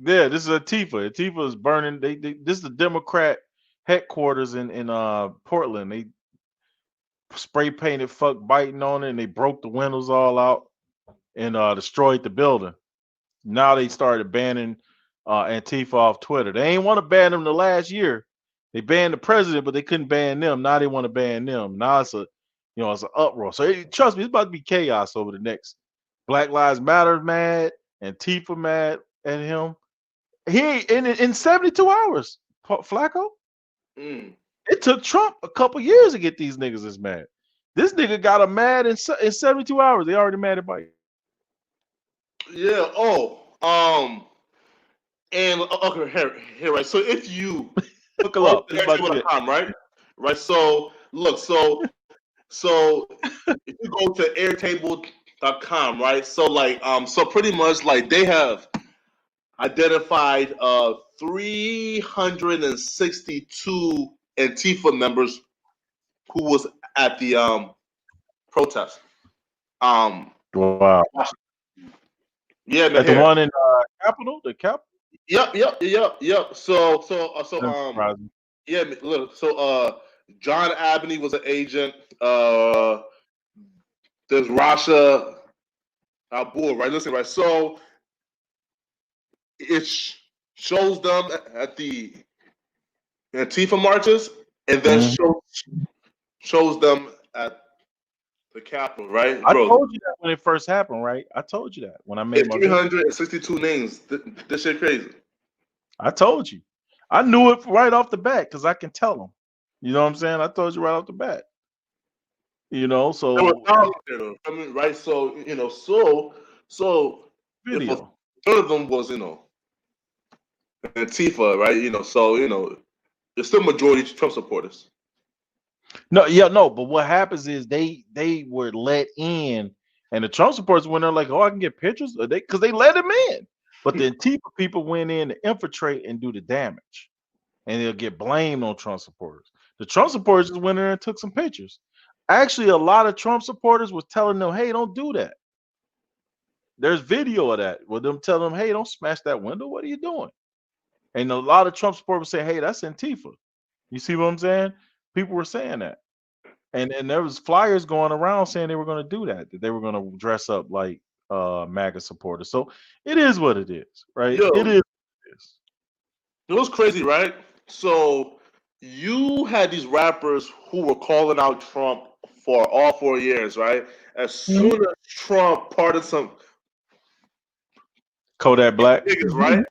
Yeah, this is Antifa. Antifa is burning. This is the Democrat headquarters in Portland. They spray painted fuck Biden on it, and they broke the windows all out and destroyed the building. Now they started banning Antifa off Twitter. They ain't want to ban them the last year. They banned the president, but they couldn't ban them. Now they want to ban them. Now it's it's an uproar. So trust me, it's about to be chaos over the next. Black Lives Matter mad, Antifa mad at him. He in 72 hours, Flacco. It took Trump a couple years to get these niggas this mad. This nigga got him mad in 72 hours. They already mad at Biden. Yeah. And okay, here, right. So if you look it up, right? Right. So look, so if you go to airtable.com, right? So like, so pretty much like they have identified 362 Antifa members who was at the protest. Wow. Yeah, man. At the one in Capitol, the Capitol. Yep. So yeah, look. So John Abney was an agent. There's Rasha Abul, right? Listen, right. So it shows them at the Antifa marches, and then shows them at the Capitol, right? I told you that when it first happened, right? I told you that when I made my 362 names. This shit crazy. I told you. I knew it right off the bat because I can tell them. You know what I'm saying? I told you right off the bat. You know, so I mean, right? So so video. If a third of them was Antifa, right? So there's still majority Trump supporters. No, but what happens is they were let in, and the Trump supporters went there like, oh, I can get pictures, because they let him in. But the Antifa people went in to infiltrate and do the damage, and they'll get blamed on Trump supporters. The Trump supporters just went in and took some pictures. Actually, a lot of Trump supporters was telling them, hey, don't do that. There's video of that with them telling them, hey, don't smash that window. What are you doing? And a lot of Trump supporters say, hey, that's Antifa. You see what I'm saying? People were saying that. And there was flyers going around saying they were going to do that they were going to dress up like MAGA supporters. So it is what it is, right? It is what it is. It was crazy, right? So you had these rappers who were calling out Trump for all 4 years, right? As soon as Trump pardoned some Kodak Black, niggas, right?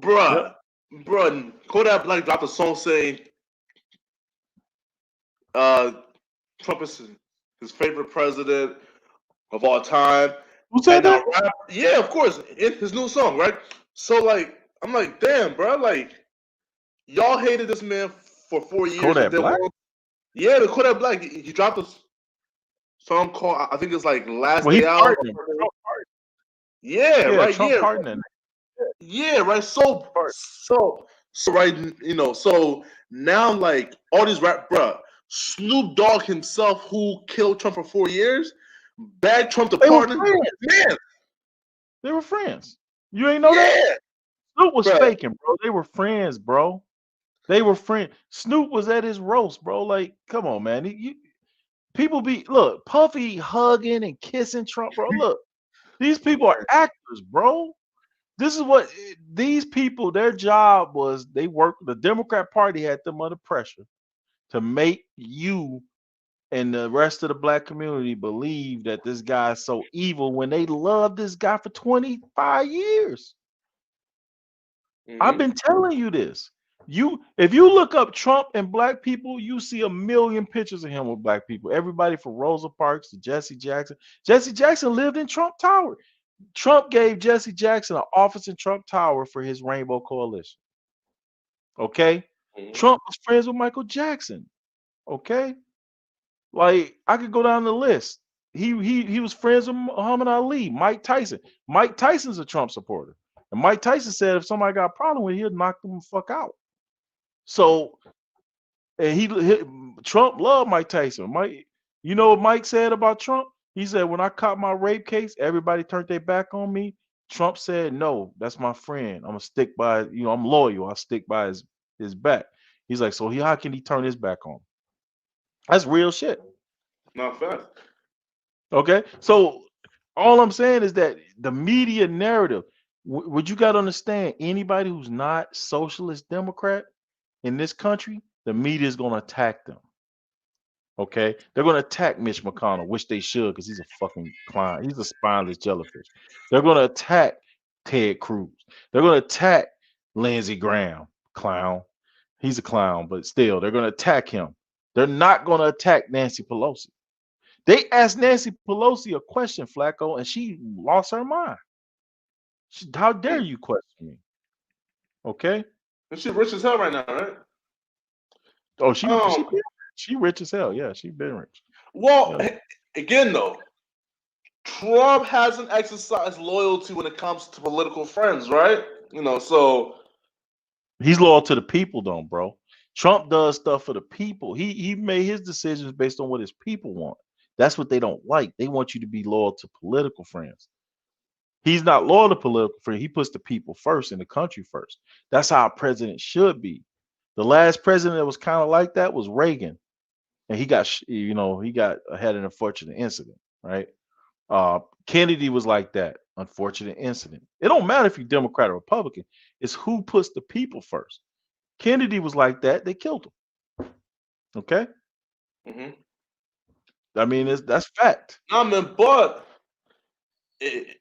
Bruh, Kodak Black dropped a song saying Trump is his favorite president of all time. Who said that? Yeah, of course, in his new song, right? So like, I'm like, damn, bro, like y'all hated this man for 4 years. Kodak Black? Yeah, the Kodak Black. He dropped a song called, I think it's like Last Day Out. Yeah, right. Trump pardoned. Yeah, right. So right, so now like all these bruh, Snoop Dogg himself, who killed Trump for 4 years, begged Trump to pardon. Man, they were friends. You ain't know that? Snoop was Right. faking, bro. They were friends, bro. They were friends. Snoop was at his roast, bro. Like, come on, man. People be look, Puffy hugging and kissing Trump, bro. Look, these people are actors, bro. This is what these people, their job was they worked, the Democrat Party had them under pressure to make you and the rest of the black community believe that this guy is so evil when they loved this guy for 25 years. I've been telling you this. If you look up Trump and black people, you see a million pictures of him with black people. Everybody from Rosa Parks to Jesse Jackson. Jesse Jackson lived in Trump Tower. Trump gave Jesse Jackson an office in Trump Tower for his Rainbow Coalition. Okay? Trump was friends with Michael Jackson. Okay? Like, I could go down the list. He was friends with Muhammad Ali, Mike Tyson. Mike Tyson's a Trump supporter. And Mike Tyson said if somebody got a problem with it, he'd knock them the fuck out. So and Trump loved Mike Tyson. You know what Mike said about Trump? He said, when I caught my rape case, everybody turned their back on me. Trump said, no, that's my friend. I'm gonna stick by, I'm loyal. I'll stick by his back. He's like, so how can he turn his back on? That's real shit. Not fast. Okay. So all I'm saying is that the media narrative, what you got to understand, anybody who's not socialist Democrat in this country, the media is going to attack them. Okay. They're going to attack Mitch McConnell, which they should, because he's a fucking clown. He's a spineless jellyfish. They're going to attack Ted Cruz. They're going to attack Lindsey Graham, clown. He's a clown, but still, they're going to attack him. They're not going to attack Nancy Pelosi. They asked Nancy Pelosi a question, Flacco, and she lost her mind. How dare you question me? Okay. And she's rich as hell right now, right? Oh, she rich as hell. Yeah, she been rich. Well, again though, Trump hasn't exercised loyalty when it comes to political friends, right? So he's loyal to the people, though, bro. Trump does stuff for the people. He made his decisions based on what his people want. That's what they don't like. They want you to be loyal to political friends. He's not loyal to political friends. He puts the people first and the country first. That's how a president should be. The last president that was kind of like that was Reagan, and he got had an unfortunate incident, right? Kennedy was like that, unfortunate incident. It don't matter if you're Democrat or Republican. It's who puts the people first. Kennedy was like that. They killed him. Okay. I mean, that's fact. But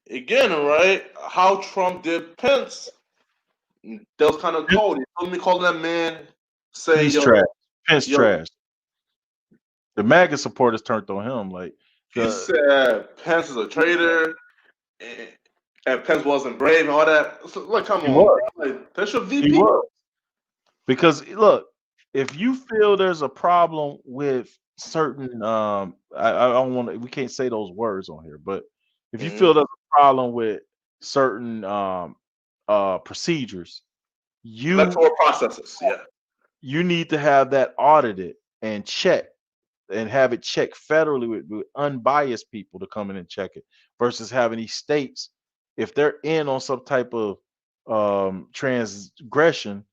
again, right? How Trump did Pence, that was kind of cold. He told me calling that man, say, he's trash. Pence trash. The MAGA supporters turned on him. Like he said, Pence is a traitor, and Pence wasn't brave and all that. So, like, come on, like, that's your VP. He was. Because look, if you feel there's a problem with certain, I don't want to. We can't say those words on here, but if you feel there's a problem with certain procedures, electoral processes, you need to have that audited and checked, and have it checked federally with unbiased people to come in and check it, versus having these states, if they're in on some type of transgression,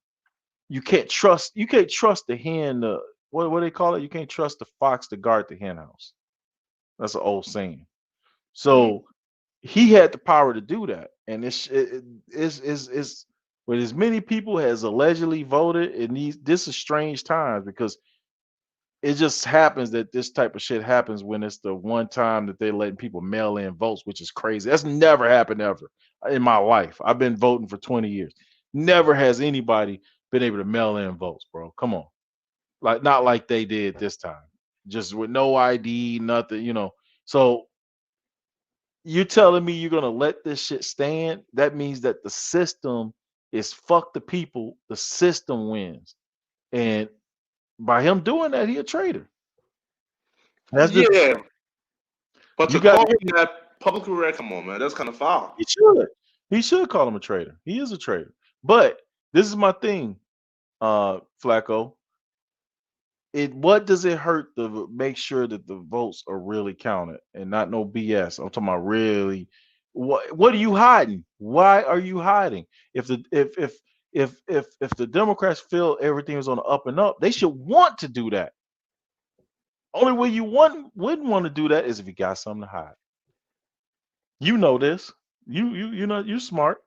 you can't trust the hen. What do they call it? You can't trust the fox to guard the hen house. That's an old saying. So he had the power to do that, and it's with as many people as allegedly voted in this is strange times, because it just happens that this type of shit happens when it's the one time that they're letting people mail in votes, which is crazy. That's never happened ever in my life. I've been voting for 20 years. Never has anybody been able to mail in votes, bro. Come on. Like, not like they did this time. Just with no ID, nothing, So you're telling me you're gonna let this shit stand? That means that the system is fuck the people, the system wins. And by him doing that, he a traitor. But to call him that publicly, come on, man, that's kind of foul. He should call him a traitor. He is a traitor. But this is my thing, Flacco. What does it hurt to make sure that the votes are really counted and not no BS? I'm talking about really What are you hiding? Why are you hiding? If the Democrats feel everything is on the up and up, they should want to do that. Only way you wouldn't want to do that is if you got something to hide. You know this. You know you're smart.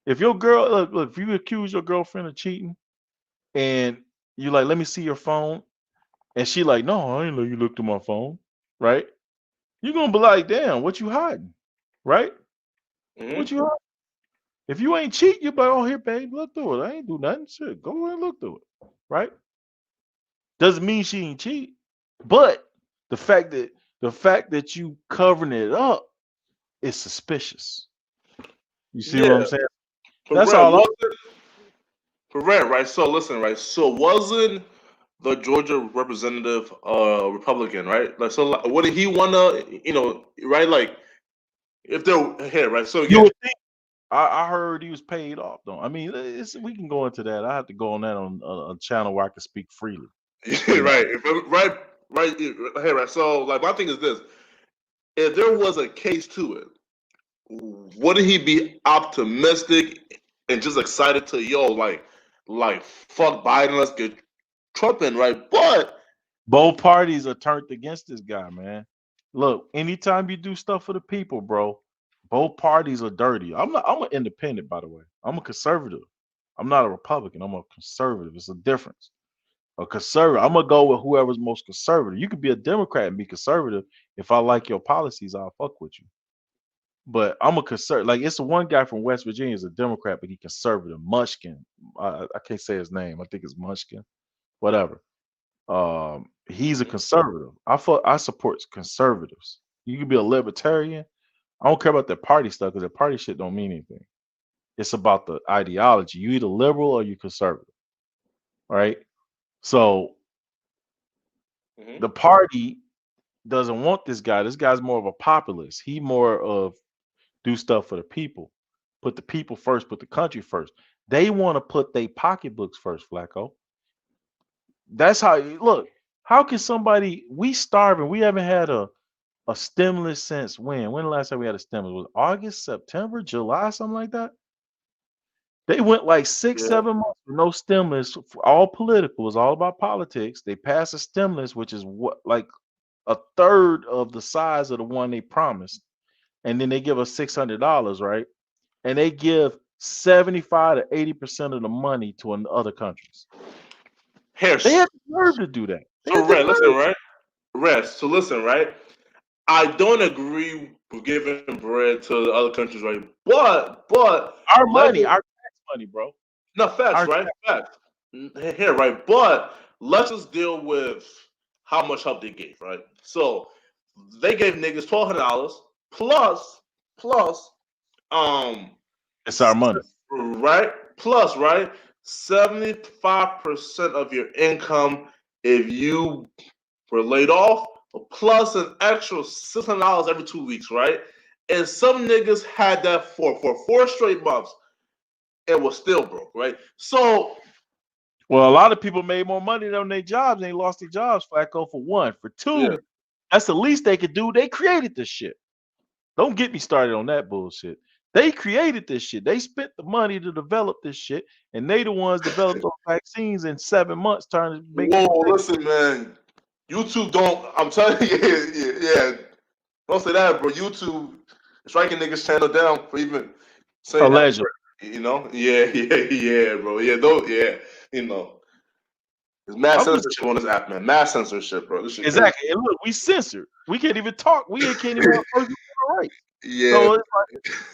If your girl look, if you accuse your girlfriend of cheating and you like, let me see your phone, and she like, no, I ain't let you look through my phone, right? You're gonna be like, damn, what you hiding, right? What you hiding? If you ain't cheat, you be like, oh here, babe, look through it. I ain't do nothing. Shit, go ahead and look through it, right? Doesn't mean she ain't cheat, but the fact that you covering it up is suspicious. You see what I'm saying? That's all. Correct, right? So listen, right? So wasn't the Georgia representative Republican, right? Like, so like, wouldn't he wanna, right? Like, if they're here, right? So You again, would think. I heard he was paid off though. I mean, we can go into that. I have to go on that on a channel where I can speak freely. right, right here, right. So like, my thing is this: if there was a case to it, wouldn't he be optimistic and just excited to like fuck Biden, let's get Trump in, right? But both parties are turned against this guy, man. Look, anytime you do stuff for the people, bro, both parties are dirty. I'm an independent, by the way. I'm a conservative. I'm not a Republican. I'm a conservative. It's a difference. A conservative. I'm gonna go with whoever's most conservative. You could be a Democrat and be conservative. If I like your policies, I'll fuck with you. But I'm a conservative. Like it's the one guy from West Virginia is a Democrat, but he conservative. Munchkin. I can't say his name. I think it's Munchkin. Whatever. He's a conservative. I support conservatives. You can be a libertarian. I don't care about that party stuff because that party shit don't mean anything. It's about the ideology. You either liberal or you conservative, right? So the party doesn't want this guy. This guy's more of a populist. He more of do stuff for the people. Put the people first, put the country first. They want to put their pocketbooks first, Flacco. That's how look. How can somebody we starving? We haven't had a stimulus since when? When the last time we had a stimulus? Was August, September, July, something like that? They went like 6, 7 months with no stimulus, all political. It was all about politics. They passed a stimulus, which is what like a third of the size of the one they promised. And then they give us $600, right? And they give 75 to 80% of the money to other countries. They have the nerve to do that. So Red, listen, right? Red, so listen, right? I don't agree with giving bread to the other countries, right? But our money, our tax money, bro. No, facts, right? Facts. Here, right? But let's just deal with how much help they gave, right? So they gave niggas $1,200 plus, it's our money, right? Plus, right? 75% of your income if you were laid off, plus an extra $600 every 2 weeks, right? And some niggas had that for 4 straight months. It was still broke, right? So, well, a lot of people made more money than their jobs. They lost their jobs, Flacco, for one. For two, that's the least they could do. They created this shit. Don't get me started on that bullshit. They created this shit. They spent the money to develop this shit, and they the ones developed those vaccines in 7 months. Trying to make. Whoa, listen, man. YouTube don't. I'm telling you, yeah. Don't say that, bro. YouTube striking niggas channel down for even saying Allegedly. that. You know? Yeah, bro. Yeah, you know. There's mass censorship on this app, man. Mass censorship, bro. This shit Exactly. And look, we censored. We can't even talk. We can't even have first right. Yeah. So it's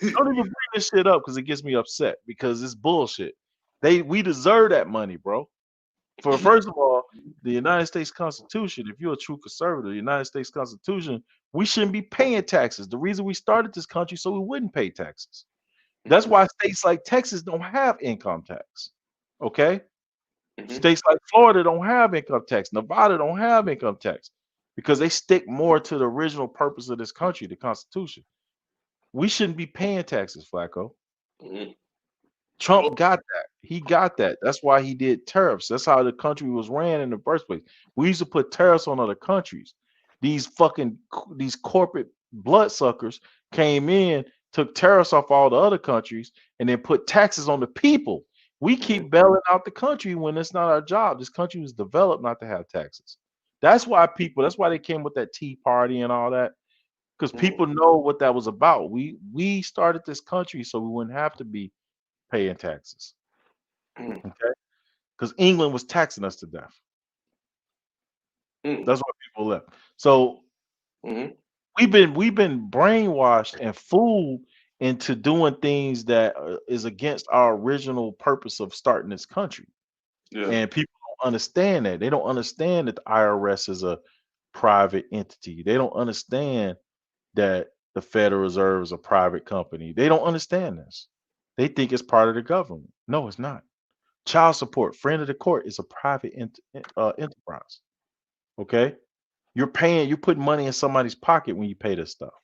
like, don't even bring this shit up because it gets me upset because it's bullshit. We deserve that money, bro. For first of all, the United States Constitution, if you're a true conservative, the United States Constitution, we shouldn't be paying taxes. The reason we started this country so we wouldn't pay taxes. That's why states like Texas don't have income tax. Okay? States like Florida don't have income tax. Nevada don't have income tax because they stick more to the original purpose of this country, the Constitution. We shouldn't be paying taxes, Flacco. Trump got that. He got that. That's why he did tariffs. That's how the country was ran in the first place. We used to put tariffs on other countries. These corporate bloodsuckers came in took tariffs off all the other countries, and then put taxes on the people. We keep bailing out the country when it's not our job. This country was developed not to have taxes. That's why they came with that Tea Party and all that, because people know what that was about. We started this country so we wouldn't have to be paying taxes. Okay, because England was taxing us to death. That's why people left. So we've been brainwashed and fooled into doing things that is against our original purpose of starting this country. Yeah. And people don't understand that. They don't understand that the IRS is a private entity. They don't understand that the Federal Reserve is a private company. They don't understand this. They think it's part of the government. No, it's not. Child support, friend of the court, is a private enterprise. Okay, you're putting money in somebody's pocket when you pay this stuff.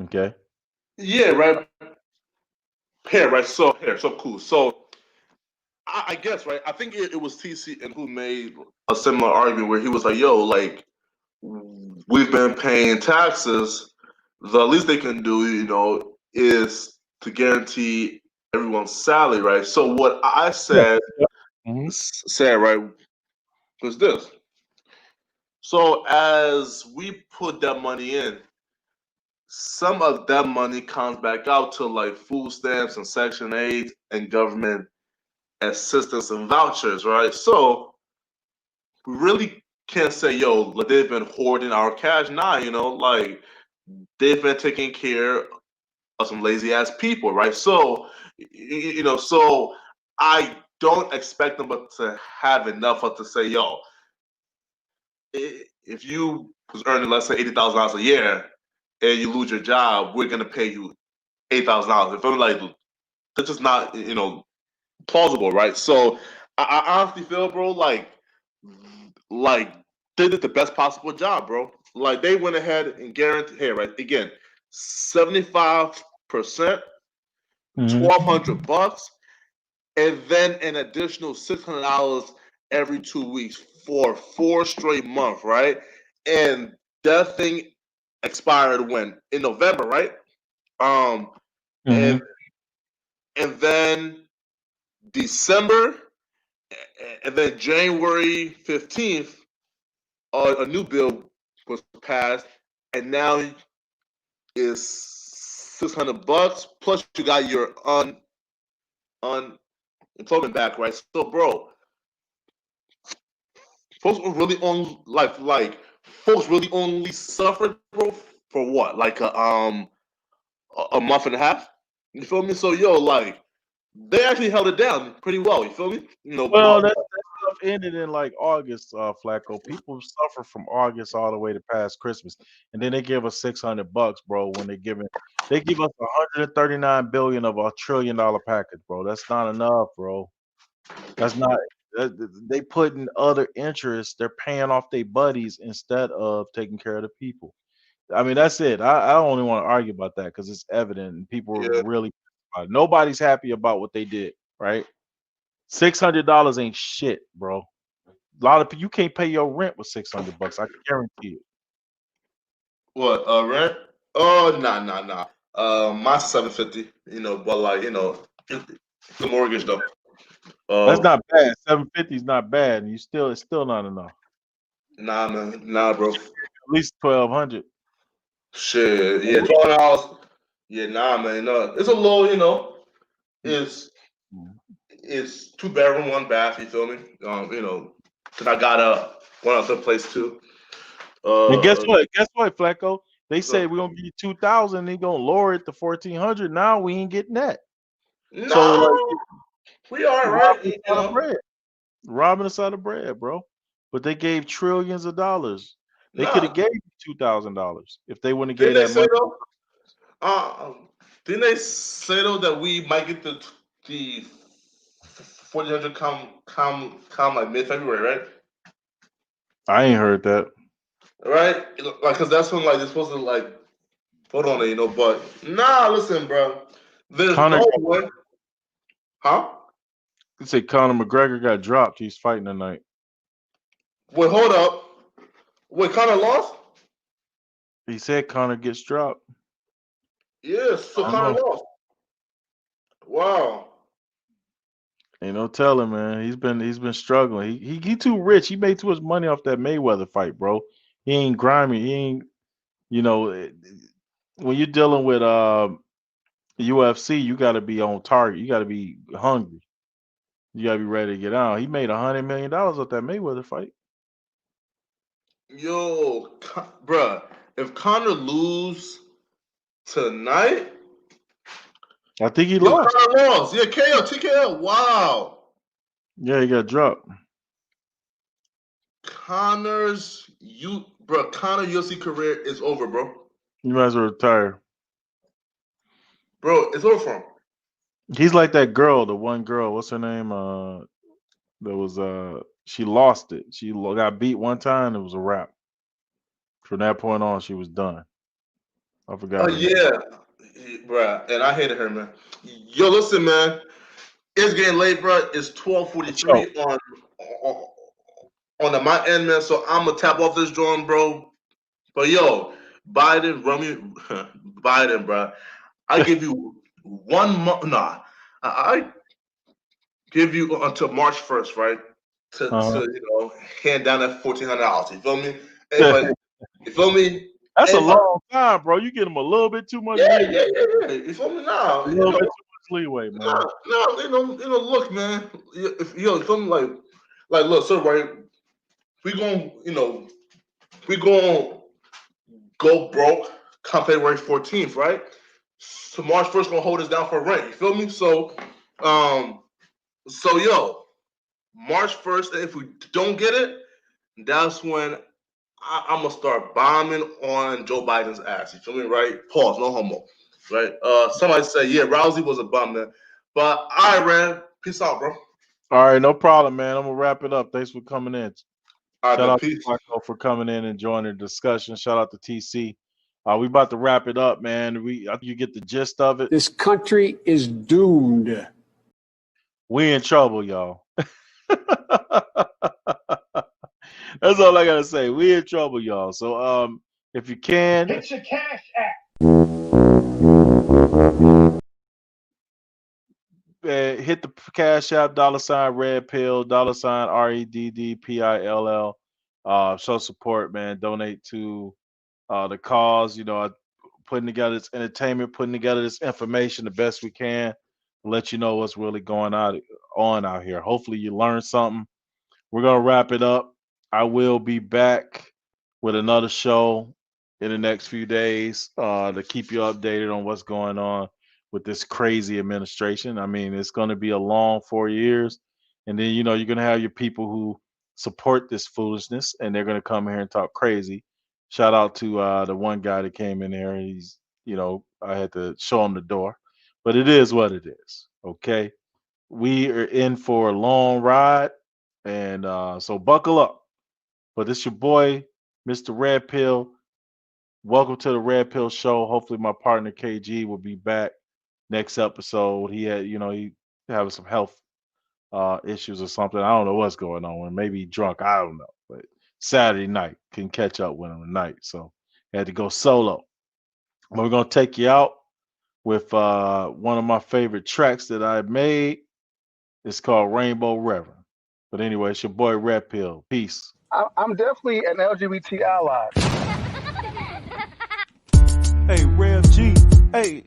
Okay. Yeah, right. Here, right. So cool. So I guess, right. I think it was TC and who made a similar argument where he was like, "Yo, like we've been paying taxes. The least they can do, is to guarantee everyone's salary, right?" So what I said, right, was this. So as we put that money in, some of that money comes back out to like food stamps and Section 8 and government assistance and vouchers, right? So we really can't say, yo, like they've been hoarding our cash. Nah, like they've been taking care of some lazy ass people, right? So, so I don't expect them to have enough to say, yo, if you was earning, let's say, $80,000 a year and you lose your job, we're gonna pay you $8,000. If I'm like, that's just not, plausible, right? So I honestly feel, bro, like they did the best possible job, bro. Like they went ahead and guaranteed, hey, right? Again, 75%, $1,200, and then an additional $600 every 2 weeks for 4 straight months, right? And that thing expired when? In November, right? And then December, and then January 15th, a new bill was passed, and now is $600 plus you got your unemployment back, right? So, bro, folks were really on folks really only suffered, bro, for what, like a month and a half. You feel me? So, yo, like they actually held it down pretty well. You feel me? Well, that stuff ended in like August, Flacco. People suffer from August all the way to past Christmas, and then they give us $600, bro. When they give us 139 billion of a $1 trillion package, bro. That's not enough, bro. That's not. They put in other interests. They're paying off their buddies instead of taking care of the people. I mean, that's it. I don't even want to argue about that because it's evident and people are really. Nobody's happy about what they did, right? $600 ain't shit, bro. A lot of people, you can't pay your rent with $600. I can guarantee it. What, rent? Oh, nah. Mine's 750. But like, the mortgage though. That's not bad. 750 is not bad, and it's still not enough. Nah, man, nah, bro. At least 1,200. Shit, yeah, $12. Yeah, nah, man. No, it's a low. It's 2 bedroom, 1 bath. You feel me? Cause I got one other place too. And guess what? Flacco? They say we're gonna give you 2,000. They gonna lower it to 1,400. Now we ain't getting that. No, so we are right. Robbing us out of bread, bro. But they gave trillions of dollars. They could have gave you $2,000 if they wouldn't have gave that money. Didn't they say though that we might get the 1,400 come like mid-February, right? I ain't heard that. Right? Like, cause that's when like they're supposed to like vote on it, But nah, listen, bro. There's no way. Huh? You say Conor McGregor got dropped. He's fighting tonight. Wait, hold up. Wait, Conor lost? He said Conor gets dropped. Yes, so Conor lost. Wow. Ain't no telling, man. He's been struggling. He too rich. He made too much money off that Mayweather fight, bro. He ain't grimy. He ain't, when you're dealing with UFC, you got to be on target. You got to be hungry. You got to be ready to get out. He made $100 million off that Mayweather fight. Yo, bruh, if Conor lose tonight, I think he lost. Conor lost. Yeah, KO, TKO. Wow. Yeah, he got dropped. Conor's UFC career is over, bro. You might as well retire. Bro, it's over for him. He's like that girl, the one girl. What's her name? She lost it. She got beat one time. It was a wrap. From that point on, she was done. I forgot. Oh yeah, bruh. And I hated her, man. Yo, listen, man. It's getting late, bruh. It's 12:43 on my end, man. So I'm gonna tap off this joint, bro. But yo, Biden, bruh. I give you 1 month. Nah, I give you until March 1st, right? To hand down that $1,400. You feel me? Hey, but you feel me? That's a long time, bro. You get him a little bit too much. Yeah. You feel me now? A little bit too much leeway, man. No. Look, man. You feel me? Like, look, so right, we gonna go broke come February 14th, right? So March 1st gonna hold us down for rent. You feel me? So March 1st, if we don't get it, that's when I'm gonna start bombing on Joe Biden's ass. You feel me, right? Pause, no homo, right? Somebody said, yeah, Rousey was a bum, man. But all right, Ran, peace out, bro. All right, no problem, man. I'm gonna wrap it up. Thanks for coming in. All right, Shout out peace. to Marco for coming in and joining the discussion. Shout out to TC. We about to wrap it up, man. You get the gist of it. This country is doomed. We in trouble, y'all. That's all I gotta say. We in trouble, y'all. So if you can, It's a cash app. Hit the Cash App, $Red Pill, $REDDPILL. Show support, man. Donate to the cause. Putting together this entertainment, putting together this information the best we can to let you know what's really going on out here. Hopefully you learned something. We're gonna wrap it up. I will be back with another show in the next few days to keep you updated on what's going on with this crazy administration. I mean, it's going to be a long 4 years. And then, you're going to have your people who support this foolishness, and they're going to come here and talk crazy. Shout out to the one guy that came in there. He's, I had to show him the door. But it is what it is, okay? We are in for a long ride, and so buckle up. But it's your boy, Mr. Red Pill. Welcome to the Red Pill Show. Hopefully my partner KG will be back next episode. He had, he having some health issues or something. I don't know what's going on. Maybe drunk. I don't know. But Saturday night, couldn't catch up with him tonight. So had to go solo. But we're going to take you out with one of my favorite tracks that I made. It's called Rainbow Reverend. But anyway, it's your boy Red Pill. Peace. I'm definitely an LGBT ally. Hey, Rev G. Hey,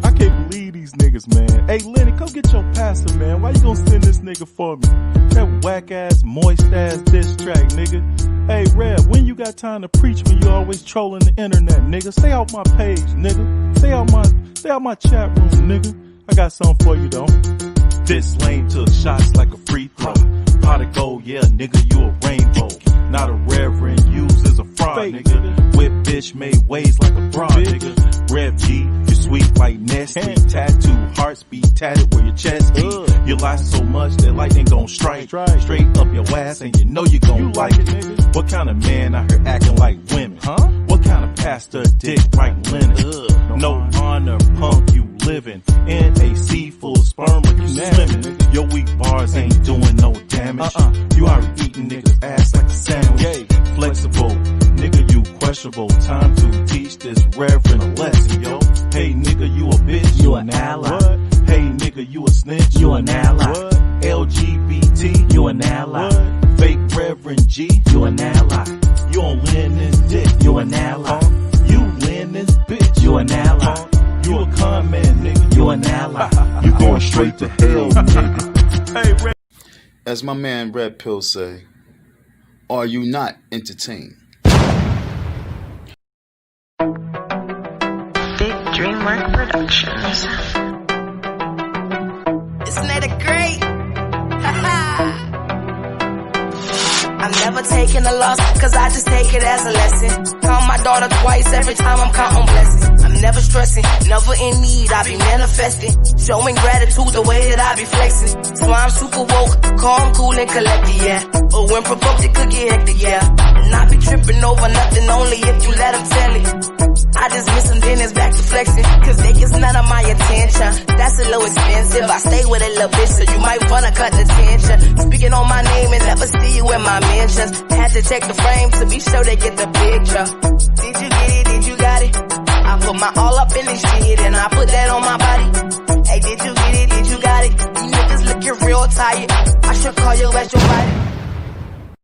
I can't believe these niggas, man. Hey, Lenny, come get your passer, man. Why you gonna send this nigga for me? That whack-ass, moist-ass diss track, nigga. Hey, Rev, when you got time to preach when you always trolling the internet, nigga? Stay off my page, nigga. Stay out my chat room, nigga. I got something for you, though. This lane took shots like a free throw. Pot of gold, yeah, nigga, you a rainbow. Not a reverend, used as a fraud, nigga. Whip bitch made waves like a bra, nigga. Rev G, you sweet like Nestle. Tattoo hearts be tatted where your chest be. You lie so much that lightning gon' strike straight up your ass, and you know you gon' like it, nigga. What kind of man out here acting like women? Huh? What kind of pastor dick right linen? No honor, punk, you living in a sea full of sperm like you swimming. Your weak bars ain't doing no damage. You already eating niggas ass like a sandwich. Flexible, nigga, you questionable. Time to teach this reverend a lesson, yo. Hey nigga, you a bitch, you an ally. What? Hey nigga, you a snitch, you an ally. What? LGBT, you an ally. What? Fake Reverend G, you an ally. You don't win this dick, you an ally. You win this bitch, you an ally. You a con man, nigga, you an ally. You going straight to hell, nigga. Hey, as my man Red Pill say, are you not entertained? Big Dreamwork Productions. Isn't that great? I'm never taking a loss, cause I just take it as a lesson. Count my daughter twice every time I'm counting blessings. I'm never stressing, never in need, I be manifesting. Showing gratitude the way that I be flexing. So I'm super woke, calm, cool, and collected, yeah. But when provoked it could get hectic, yeah. And I be tripping over nothing, only if you let them tell it. I just miss them, then it's back to flexing. Cause they gets none of my attention. That's a little expensive. I stay with a little bitch, so you might wanna cut the tension. Speaking on my name and never see you in my mentions. Had to check the frame to be sure they get the picture. Did you get it? Did you got it? I put my all up in this shit and I put that on my body. Hey, did you get it? Did you got it? You niggas looking real tired. I should call you at your body.